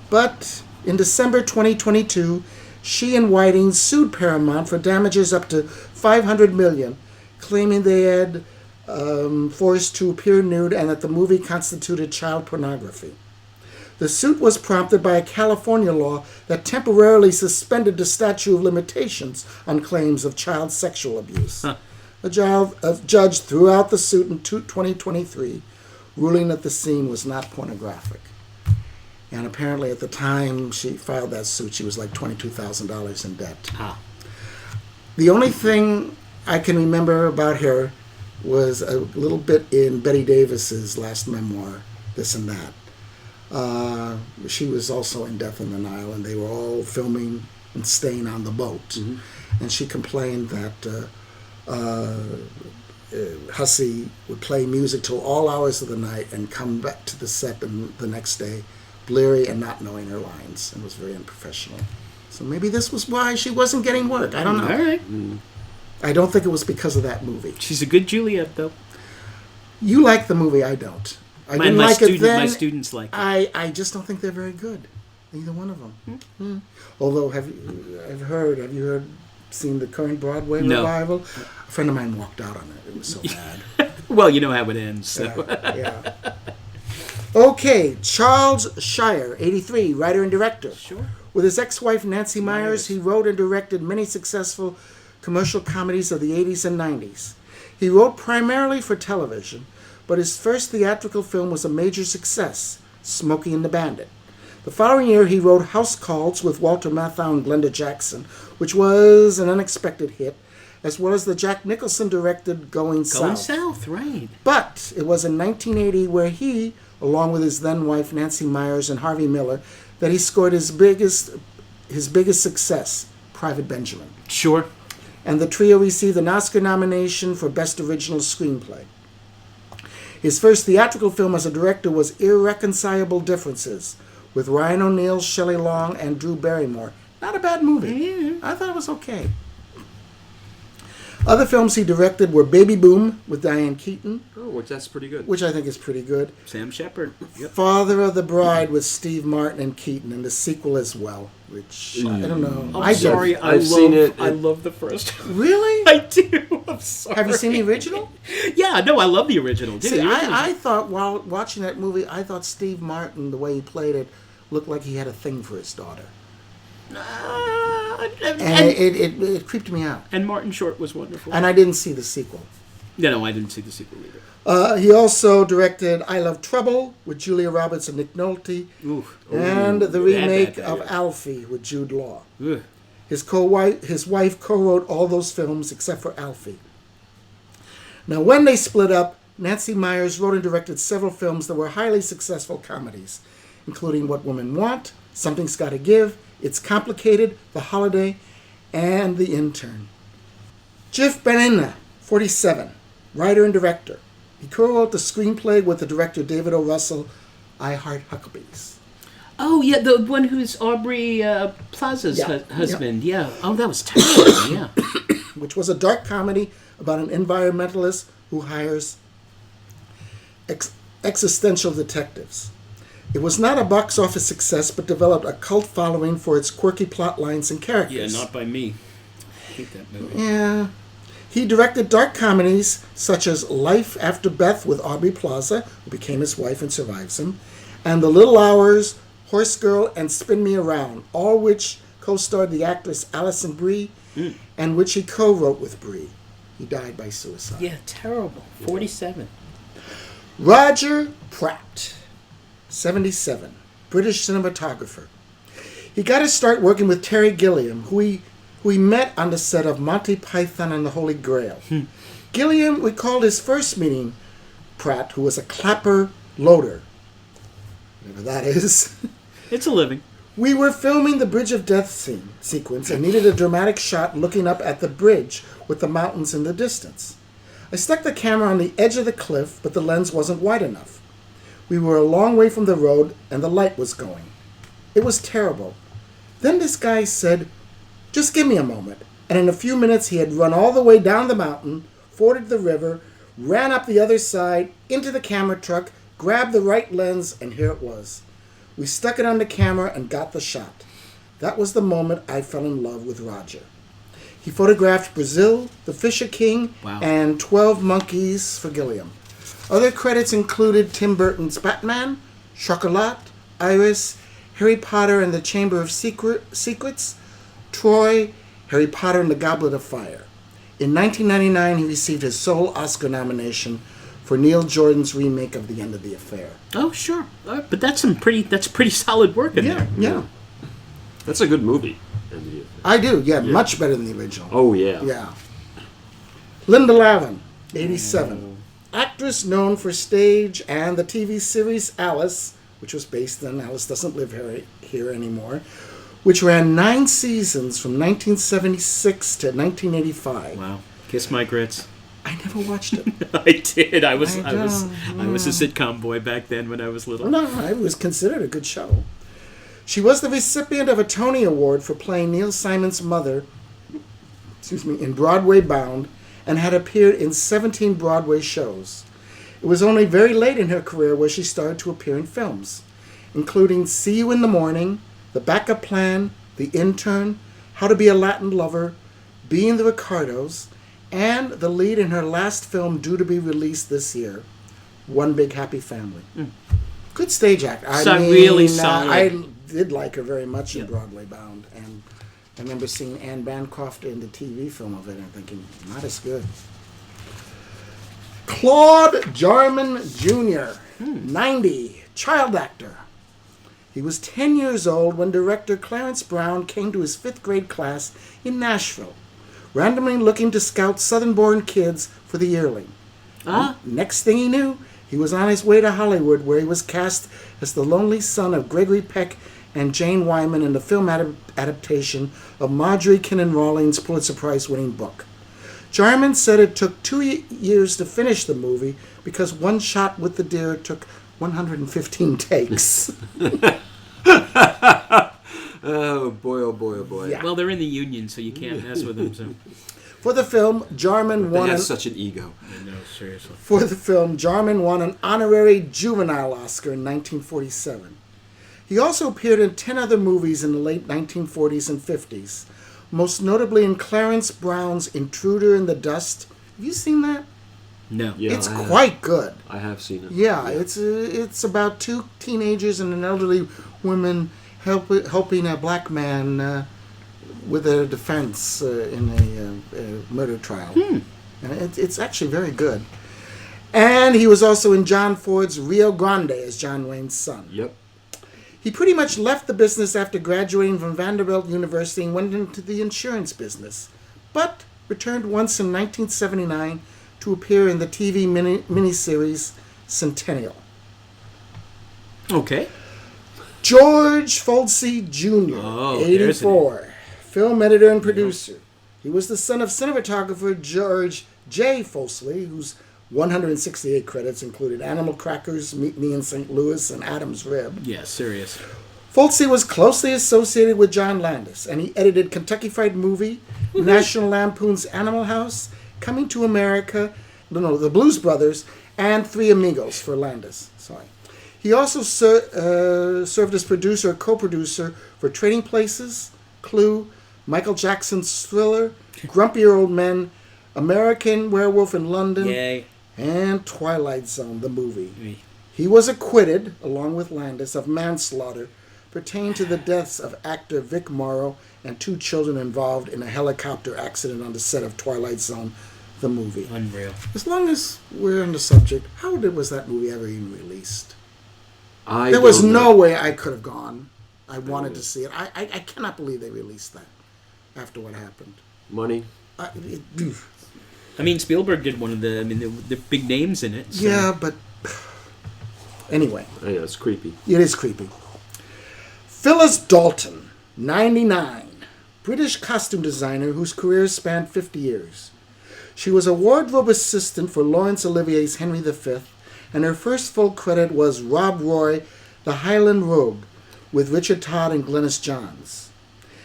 But in December 2022, she and Whiting sued Paramount for damages up to $500 million, claiming they had forced to appear nude and that the movie constituted child pornography. The suit was prompted by a California law that temporarily suspended the statute of limitations on claims of child sexual abuse. Huh. A judge threw out the suit in 2023, ruling that the scene was not pornographic. And apparently at the time she filed that suit, she was like $22,000 in debt. Ah. The only thing I can remember about her was a little bit in Betty Davis's last memoir, This and That. She was also in Death on the Nile, and they were all filming and staying on the boat. Mm-hmm. And she complained that Hussey would play music till all hours of the night and come back to the set the next day, bleary and not knowing her lines, and was very unprofessional. So maybe this was why she wasn't getting work. I don't know. All right. I don't think it was because of that movie. She's a good Juliet, though. You like the movie, I don't. I didn't my like it then. My students like it. I just don't think they're very good. Neither one of them. Mm-hmm. Although, have you seen the current Broadway revival? A friend of mine walked out on it. It was so bad. Well, you know how it ends. So. Yeah. Okay, Charles Shire, 83, writer and director. Sure. With his ex-wife Nancy Myers, he wrote and directed many successful commercial comedies of the 80s and 90s. He wrote primarily for television, but his first theatrical film was a major success, Smokey and the Bandit. The following year, he wrote House Calls with Walter Matthau and Glenda Jackson, which was an unexpected hit, as well as the Jack Nicholson-directed Going South. Going South, right. But it was in 1980 where he, along with his then-wife Nancy Myers and Harvey Miller, that he scored his biggest success, Private Benjamin. Sure. And the trio received an Oscar nomination for Best Original Screenplay. His first theatrical film as a director was Irreconcilable Differences, with Ryan O'Neal, Shelley Long, and Drew Barrymore. Not a bad movie. Yeah. I thought it was okay. Other films he directed were Baby Boom with Diane Keaton. Oh, which that's pretty good. Which I think is pretty good. Sam Shepard. Yep. Father of the Bride with Steve Martin and Keaton, and the sequel as well, which I don't know. I'm sorry, I've seen it. I love the first one. Really? I do. I'm sorry. Have you seen the original? Yeah, no, I love the original. Dude, See, the original. I thought while watching that movie, I thought Steve Martin, the way he played it, looked like he had a thing for his daughter. And it creeped me out. And Martin Short was wonderful. And I didn't see the sequel. No, I didn't see the sequel either. He also directed I Love Trouble with Julia Roberts and Nick Nolte. Oof. And the remake bad, of yeah. Alfie with Jude Law. Ugh. His wife co-wrote all those films except for Alfie. Now, when they split up, Nancy Myers wrote and directed several films that were highly successful comedies, including What Women Want, Something's Gotta Give, It's Complicated, The Holiday, and The Intern. Jeff Benina, 47, writer and director. He co-wrote the screenplay with the director David O. Russell, I Heart Huckabees. Oh, yeah, the one who's Aubrey Plaza's husband. Yeah. Oh, that was terrible. Yeah. Which was a dark comedy about an environmentalist who hires existential detectives. It was not a box office success, but developed a cult following for its quirky plot lines and characters. Yeah, not by me. I hate that movie. Yeah. He directed dark comedies such as Life After Beth with Aubrey Plaza, who became his wife and survives him, and The Little Hours, Horse Girl, and Spin Me Around, all which co-starred the actress Alison Brie, and which he co-wrote with Brie. He died by suicide. Yeah, terrible. 47. Roger Pratt, 77, British cinematographer. He got his start working with Terry Gilliam, who he met on the set of Monty Python and the Holy Grail. Gilliam recalled his first meeting Pratt, who was a clapper loader. Whatever that is. It's a living. We were filming the Bridge of Death sequence and needed a dramatic shot looking up at the bridge with the mountains in the distance. I stuck the camera on the edge of the cliff, but the lens wasn't wide enough. We were a long way from the road and the light was going. It was terrible. Then this guy said, "Just give me a moment." And in a few minutes he had run all the way down the mountain, forded the river, ran up the other side, into the camera truck, grabbed the right lens, and here it was. We stuck it on the camera and got the shot. That was the moment I fell in love with Roger. He photographed Brazil, The Fisher King, and 12 Monkeys for Gilliam. Other credits included Tim Burton's Batman, Chocolat, Iris, Harry Potter and the Chamber of Secrets, Troy, Harry Potter and the Goblet of Fire. In 1999, he received his sole Oscar nomination for Neil Jordan's remake of The End of the Affair. Oh, sure. But that's pretty solid work in there. Yeah. That's a good movie. I do, much better than the original. Oh, yeah. Yeah. Linda Lavin, 87. Actress known for stage and the TV series Alice, which was based on Alice Doesn't Live Here Anymore, which ran 9 seasons from 1976 to 1985. Wow. Kiss my grits. I never watched it. I did. I was a sitcom boy back then when I was little. No, it was considered a good show. She was the recipient of a Tony Award for playing Neil Simon's mother, in Broadway Bound, and had appeared in 17 Broadway shows. It was only very late in her career where she started to appear in films, including See You in the Morning, The Backup Plan, The Intern, How to Be a Latin Lover, Being the Ricardos, and the lead in her last film due to be released this year, One Big Happy Family. Good stage actor. Really solid. I did like her very much in Broadway Bound, and I remember seeing Anne Bancroft in the TV film of it and thinking, not as good. Claude Jarman Jr., 90, child actor. He was 10 years old when director Clarence Brown came to his 5th grade class in Nashville, randomly looking to scout Southern-born kids for the yearling. Next thing he knew, he was on his way to Hollywood, where he was cast as the lonely son of Gregory Peck and Jane Wyman in the film adaptation of Marjorie Kinnan Rawlings' Pulitzer Prize-winning book. Jarman said it took 2 years to finish the movie because one shot with the deer took 115 takes. Oh boy, oh boy, oh boy. Yeah. Well, they're in the union, so you can't mess with them. So. For the film, Jarman won. They have such an ego. I know, seriously. For the film, Jarman won an honorary juvenile Oscar in 1947. He also appeared in 10 other movies in the late 1940s and 50s, most notably in Clarence Brown's Intruder in the Dust. Have you seen that? No. Yeah, It's quite good. I have seen it. Yeah, it's about 2 teenagers and an elderly woman helping a black man with a defense in a murder trial. And it's actually very good. And he was also in John Ford's Rio Grande as John Wayne's son. Yep. He pretty much left the business after graduating from Vanderbilt University and went into the insurance business, but returned once in 1979 to appear in the TV miniseries Centennial. Okay. George Foldsey Jr., 84, film editor and producer. He was the son of cinematographer George J. Foldsey, whose 168 credits included Animal Crackers, Meet Me in St. Louis, and Adam's Rib. Yeah, serious. Foldsey was closely associated with John Landis, and he edited Kentucky Fried Movie, National Lampoon's Animal House, Coming to America, The Blues Brothers, and Three Amigos for Landis. He also served as producer or co-producer for Trading Places, Clue, Michael Jackson's Thriller, Grumpier Old Men, American Werewolf in London, and Twilight Zone, the movie. He was acquitted, along with Landis, of manslaughter pertaining to the deaths of actor Vic Morrow and 2 children involved in a helicopter accident on the set of Twilight Zone, the movie. Unreal. As long as we're on the subject, how was that movie ever even released? There was no way I could have gone. I wanted to see it. I cannot believe they released that after what happened. Money. I mean, Spielberg did one of the big names in it. So. Yeah, but anyway. I know, it's creepy. It is creepy. Phyllis Dalton, 99, British costume designer whose career spanned 50 years. She was a wardrobe assistant for Laurence Olivier's Henry V, and her first full credit was Rob Roy, The Highland Rogue, with Richard Todd and Glynis Johns.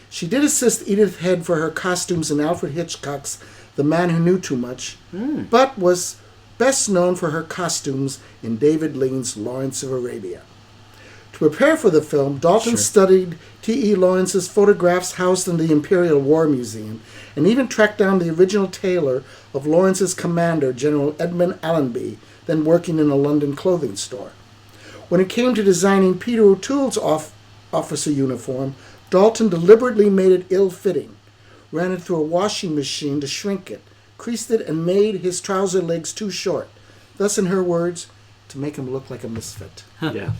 She did assist Edith Head for her costumes in Alfred Hitchcock's The Man Who Knew Too Much, but was best known for her costumes in David Lean's Lawrence of Arabia. To prepare for the film, Dalton studied T.E. Lawrence's photographs housed in the Imperial War Museum, and even tracked down the original tailor of Lawrence's commander, General Edmund Allenby, then working in a London clothing store. When it came to designing Peter O'Toole's officer uniform, Dalton deliberately made it ill-fitting, ran it through a washing machine to shrink it, creased it, and made his trouser legs too short, thus, in her words, to make him look like a misfit. Yeah.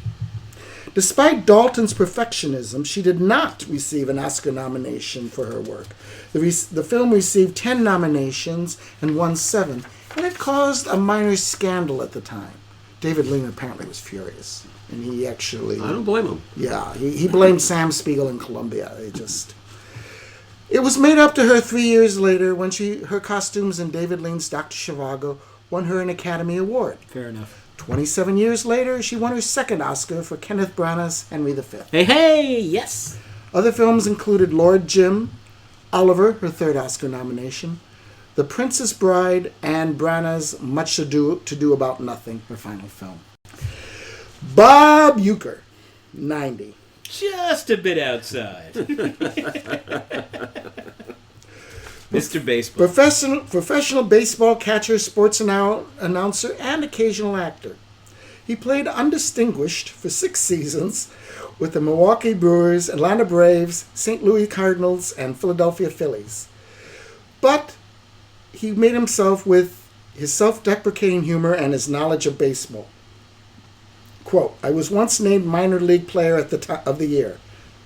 Despite Dalton's perfectionism, she did not receive an Oscar nomination for her work. The film received 10 nominations and won 7, and it caused a minor scandal at the time. David Lean apparently was furious, and he actually... I don't blame him. Yeah, he blamed Sam Spiegel and Columbia. It was made up to her 3 years later when her costumes in David Lean's Dr. Zhivago won her an Academy Award. Fair enough. 27 years later, she won her second Oscar for Kenneth Branagh's Henry V. Hey, yes! Other films included Lord Jim, Oliver, her third Oscar nomination, The Princess Bride, and Branagh's Much Ado About Nothing, her final film. Bob Uecker, 90. Just a bit outside. Mr. Baseball. Professional baseball catcher, sports announcer, and occasional actor. He played undistinguished for 6 seasons with the Milwaukee Brewers, Atlanta Braves, St. Louis Cardinals, and Philadelphia Phillies. But he made himself with his self-deprecating humor and his knowledge of baseball. Quote, I was once named minor league player at of the year.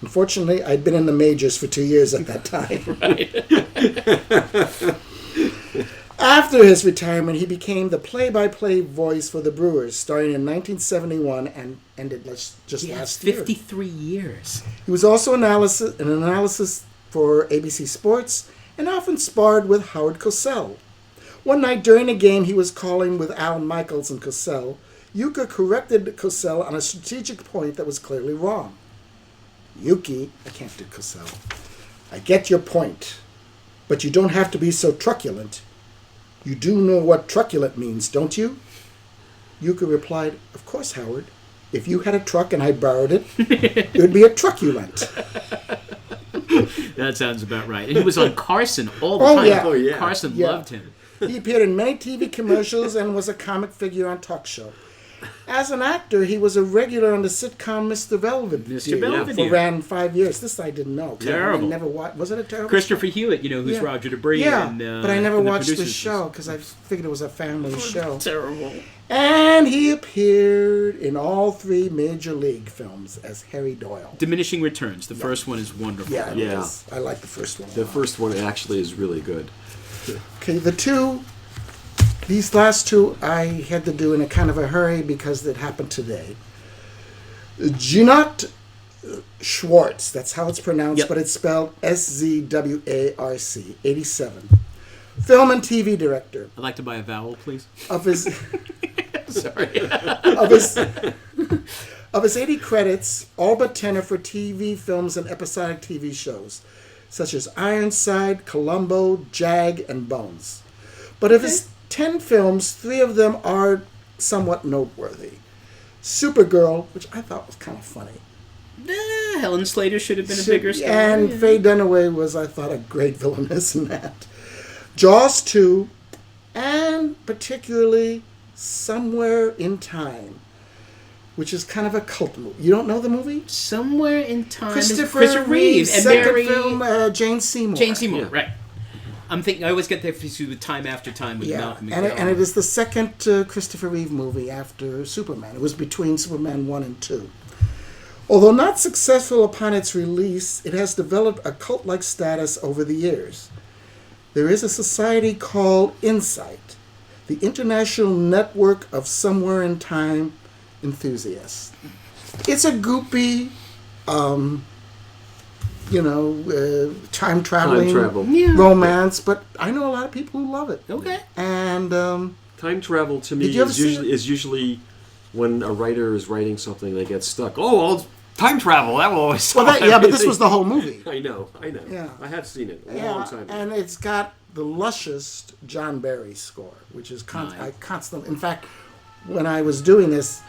Unfortunately, I'd been in the majors for 2 years at that time. After his retirement, he became the play-by-play voice for the Brewers, starting in 1971 and ended just last year. 53 years. He was also an analyst for ABC Sports and often sparred with Howard Cosell. One night during a game he was calling with Al Michaels and Cosell, Uecker corrected Cosell on a strategic point that was clearly wrong. Yuki, I can't do Cosell. I get your point, but you don't have to be so truculent. You do know what truculent means, don't you? Uecker replied, of course, Howard. If you had a truck and I borrowed it, it would be a truculent. That sounds about right. And he was on Carson all the time. Yeah. Oh, yeah. Carson loved him. He appeared in many TV commercials and was a comic figure on talk show. As an actor, he was a regular on the sitcom Mr. Belvedere. Mr. Belvedere. For ran 5 years. This I didn't know. Terrible. I never watched. Was it a terrible Christopher show? Hewitt, who's Yeah. Roger Debris. Yeah, and, but I never and watched the producers. show because I figured it was a family show. Terrible. And he appeared in all 3 major league films as Harry Doyle. Diminishing Returns. The first one is wonderful. Yeah, Yeah. it is. I like the first one. The first one actually is really good. Okay, these last 2 I had to do in a kind of a hurry because it happened today. Jeanette Schwartz, that's how it's pronounced, Yep. but it's spelled Szwarc, 87. Film and TV director. I'd like to buy a vowel, please. Of his Sorry. of his 80 credits, all but 10 are for TV, films, and episodic TV shows, such as Ironside, Columbo, Jag, and Bones. But of his 10 films, 3 of them are somewhat noteworthy. Supergirl, which I thought was kind of funny. Helen Slater should have been a bigger star. And Faye Dunaway was, I thought, a great villainess in that. Jaws 2, and particularly Somewhere in Time, which is kind of a cult movie. You don't know the movie? Somewhere in Time. Christopher Reeve's and second Mary film, Jane Seymour. Jane Seymour, Yeah. right. I'm thinking, I always get that confused with Time After Time with Malcolm McDowell. And it is the second Christopher Reeve movie after Superman. It was between Superman 1 and 2. Although not successful upon its release, it has developed a cult-like status over the years. There is a society called Insight, the International Network of Somewhere in Time enthusiasts. It's a goopy, time traveling romance, but I know a lot of people who love it. Okay. And time travel to me Did you ever see is usually when a writer is writing something, they get stuck. Oh, time travel, that will always well, but this was the whole movie. I know. Yeah. I have seen it a long time ago. And it's got the luscious John Barry score, which is I constantly. In fact, when I was doing this,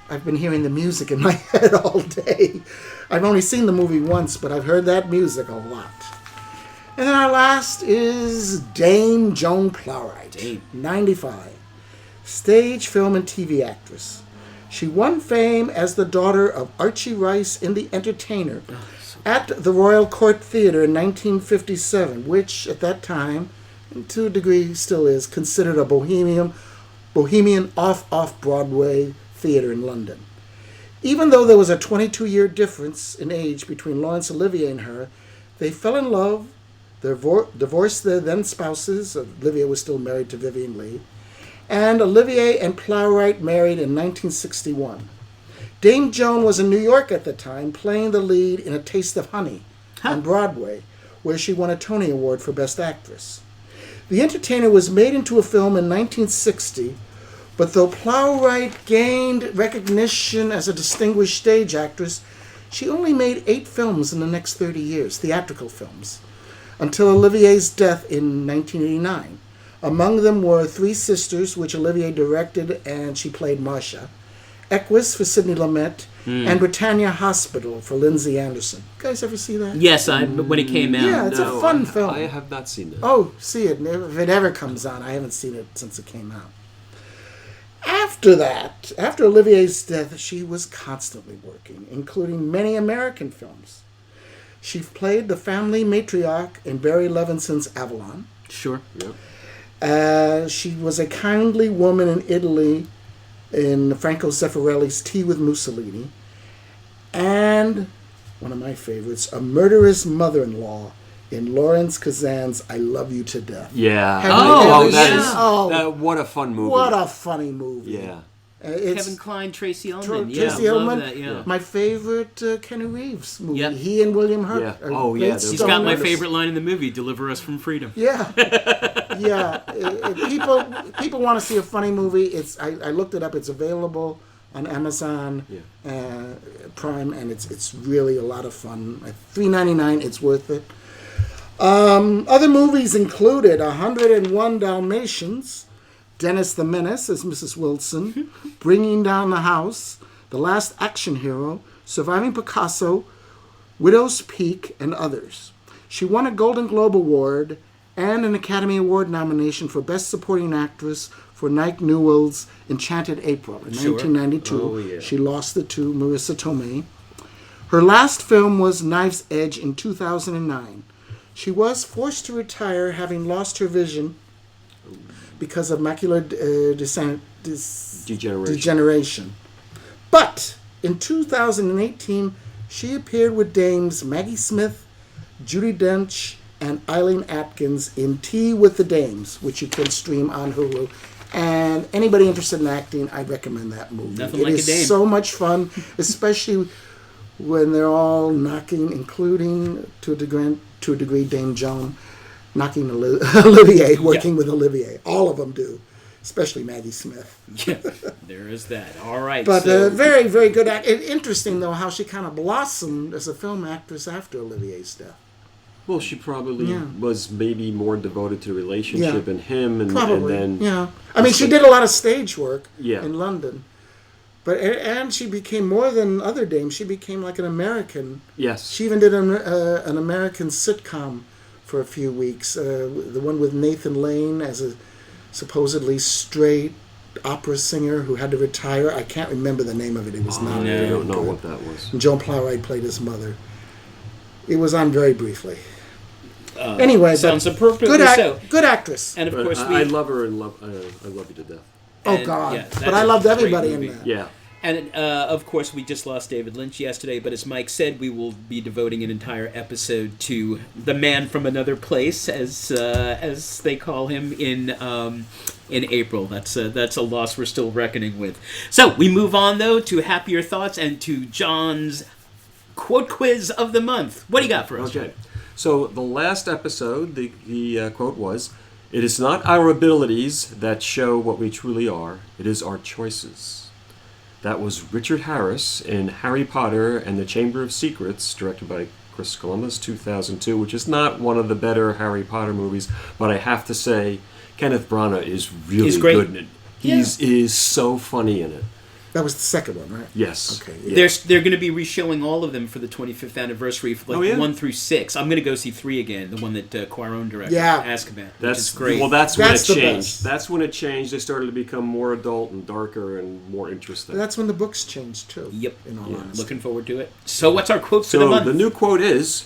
I've been hearing the music in my head all day. I've only seen the movie once, but I've heard that music a lot. And then our last is Dame Joan Plowright, 95. Stage, film, and TV actress. She won fame as the daughter of Archie Rice in The Entertainer at the Royal Court Theater in 1957, which at that time, and to a degree still is, considered a bohemian off-Broadway theater in London. Even though there was a 22-year difference in age between Laurence Olivier and her, they fell in love, divorced their then spouses. Olivier was still married to Vivien Leigh. And Olivier and Plowright married in 1961. Dame Joan was in New York at the time, playing the lead in A Taste of Honey on Broadway, where she won a Tony Award for Best Actress. The Entertainer was made into a film in 1960, but though Plowright gained recognition as a distinguished stage actress, she only made 8 films in the next 30 years, theatrical films, until Olivier's death in 1989. Among them were Three Sisters, which Olivier directed, and she played Marcia, Equus for Sidney Lumet, and Britannia Hospital for Lindsay Anderson. You guys ever see that? Yes, when it came out. Yeah, it's a fun film. I have not seen it. Oh, see it. If it ever comes on. I haven't seen it since it came out. After that, after Olivier's death, she was constantly working, including many American films. She played the family matriarch in Barry Levinson's Avalon. Sure. Yep. She was a kindly woman in Italy in Franco Zeffirelli's Tea with Mussolini. And one of my favorites, a murderous mother-in-law in Lawrence Kazan's I Love You to Death. Yeah. What a fun movie. What a funny movie. Yeah. Kevin Kline, Tracy Ullman. Tracy Ullman. That, yeah. My favorite Kenny Reeves movie. Yep. He and William Hurt. Yeah. Oh, yeah. He's got my favorite line in the movie, Deliver Us from Freedom. Yeah. Yeah. People want to see a funny movie. I looked it up. It's available on Amazon Prime, and it's really a lot of fun. At $3.99, it's worth it. Other movies included 101 Dalmatians, Dennis the Menace as Mrs. Wilson, Bringing Down the House, The Last Action Hero, Surviving Picasso, Widow's Peak, and others. She won a Golden Globe Award and an Academy Award nomination for Best Supporting Actress for Nike Newell's Enchanted April in 1992. Oh, yeah. She lost it to Marissa Tomei. Her last film was Knife's Edge in 2009. She was forced to retire, having lost her vision because of macular degeneration. But in 2018, she appeared with dames Maggie Smith, Judi Dench, and Eileen Atkins in Tea with the Dames, which you can stream on Hulu. And anybody interested in acting, I recommend that movie. Nothing like a dame. It is so much fun, especially when they're all knocking, including to a degree Dame Joan, knocking Olivier, working with Olivier. All of them do, especially Maggie Smith. Yeah, there is that. All right. But very, very good. Interesting, though, how she kind of blossomed as a film actress after Olivier's death. Well, she probably was maybe more devoted to the relationship and him, and then I mean, she did a lot of stage work Yeah. in London, and she became more than other dames. She became like an American. Yes. She even did an American sitcom for a few weeks. The one with Nathan Lane as a supposedly straight opera singer who had to retire. I can't remember the name of it. It was not. I don't know what that was. And Joan Plowright played his mother. It was on very briefly. Anyway, sounds appropriately so. Good actress. And of But course, I love her and I love you to death. Oh God! But I loved everybody in that. Yeah. And, of course, we just lost David Lynch yesterday, but as Mike said, we will be devoting an entire episode to the man from another place, as they call him, in April. That's a loss we're still reckoning with. So, we move on, though, to happier thoughts and to John's quote quiz of the month. What do you got for us? Okay. So, the last episode, the quote was, "It is not our abilities that show what we truly are, it is our choices." That was Richard Harris in Harry Potter and the Chamber of Secrets, directed by Chris Columbus, 2002, which is not one of the better Harry Potter movies, but I have to say, Kenneth Branagh is really good in it. He is so funny in it. That was the second one, right? Yes. Okay. Yeah. They're going to be re-showing all of them for the 25th anniversary, 1 through 6. I'm going to go see 3 again, the one that Cuarón directed, Azkaban. That's great. Well, that's when it changed. Best. That's when it changed. They started to become more adult and darker and more interesting. But that's when the books changed, too. Yep. In all honesty. Looking forward to it. So what's our quote for the month? So the new quote is,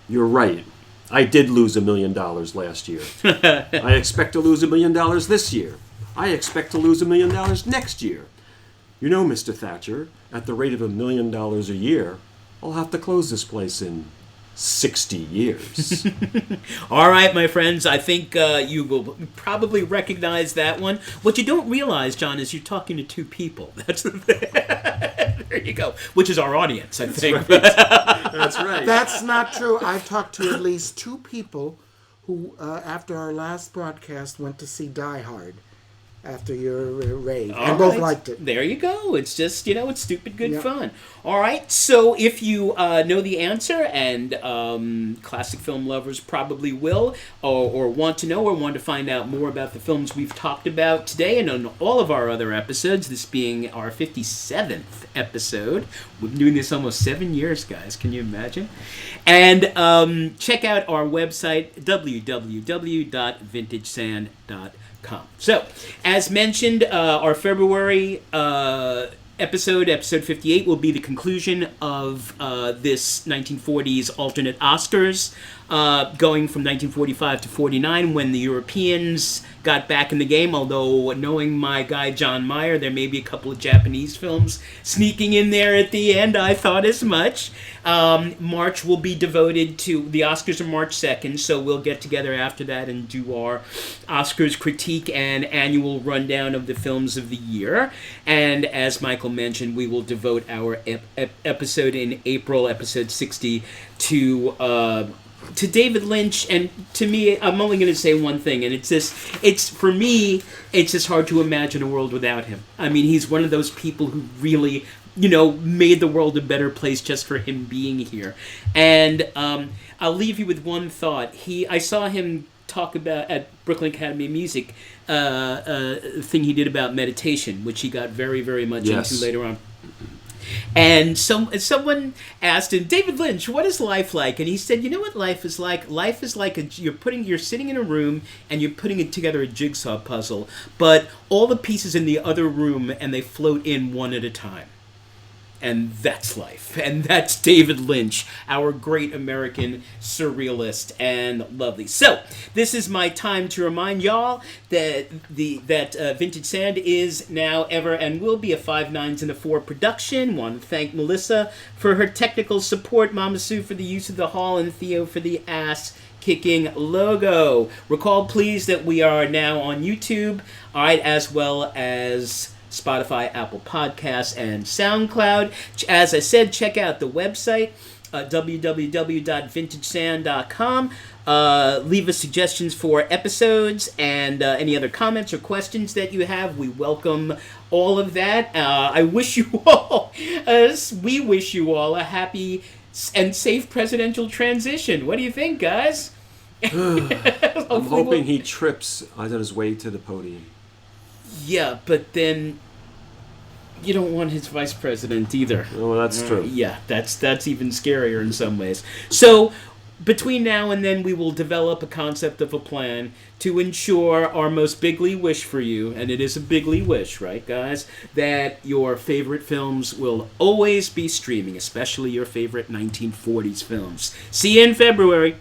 "You're right. I did lose $1 million last year. I expect to lose $1 million this year. I expect to lose $1 million next year. You know, Mr. Thatcher, at the rate of $1 million a year, I'll have to close this place in 60 years." All right, my friends, I think you will probably recognize that one. What you don't realize, John, is you're talking to two people. That's the thing. There you go. Which is our audience, I think. Right. That's right. That's not true. I've talked to at least 2 people who, after our last broadcast, went to see Die Hard after your rave. And both liked it. There you go. It's just, it's stupid good fun. All right, so if you know the answer, and classic film lovers probably will, or want to know, or want to find out more about the films we've talked about today and on all of our other episodes, this being our 57th episode. We've been doing this almost 7 years, guys. Can you imagine? And check out our website, www.vintagesand.com. So, as mentioned, our February episode 58, will be the conclusion of this 1940s alternate Oscars, going from 1945 to 49, when the Europeans got back in the game, although knowing my guy John Meyer, there may be a couple of Japanese films sneaking in there at the end. I thought as much. March will be devoted to, the Oscars are March 2nd, so we'll get together after that and do our Oscars critique and annual rundown of the films of the year. And as Michael mentioned, we will devote our episode in April, episode 60, to David Lynch. And to me, I'm only going to say one thing, and it's for me, it's just hard to imagine a world without him. I mean, he's one of those people who really, made the world a better place just for him being here. And I'll leave you with one thought. I saw him talk about at Brooklyn Academy of Music a thing he did about meditation, which he got very, very much into later on. And someone asked him, "David Lynch, what is life like?" And he said, "You know what life is like? Life is like you're sitting in a room and you're putting together a jigsaw puzzle, but all the pieces in the other room, and they float in one at a time. And that's life." And that's David Lynch, our great American surrealist and lovely. So, this is my time to remind y'all that Vintage Sand is now ever and will be a 5 9s and a 4 production. Want to thank Melissa for her technical support, Mama Sue for the use of the hall, and Theo for the ass-kicking logo. Recall, please, that we are now on YouTube, all right, as well as Spotify, Apple Podcasts, and SoundCloud. As I said, check out the website, www.vintagesand.com. Leave us suggestions for episodes and any other comments or questions that you have. We welcome all of that. I wish you all, we wish you all a happy and safe presidential transition. What do you think, guys? I'm hoping he trips on his way to the podium. Yeah, but then you don't want his vice president either. Oh, that's true. Yeah, that's even scarier in some ways. So, between now and then, we will develop a concept of a plan to ensure our most bigly wish for you, and it is a bigly wish, right, guys, that your favorite films will always be streaming, especially your favorite 1940s films. See you in February.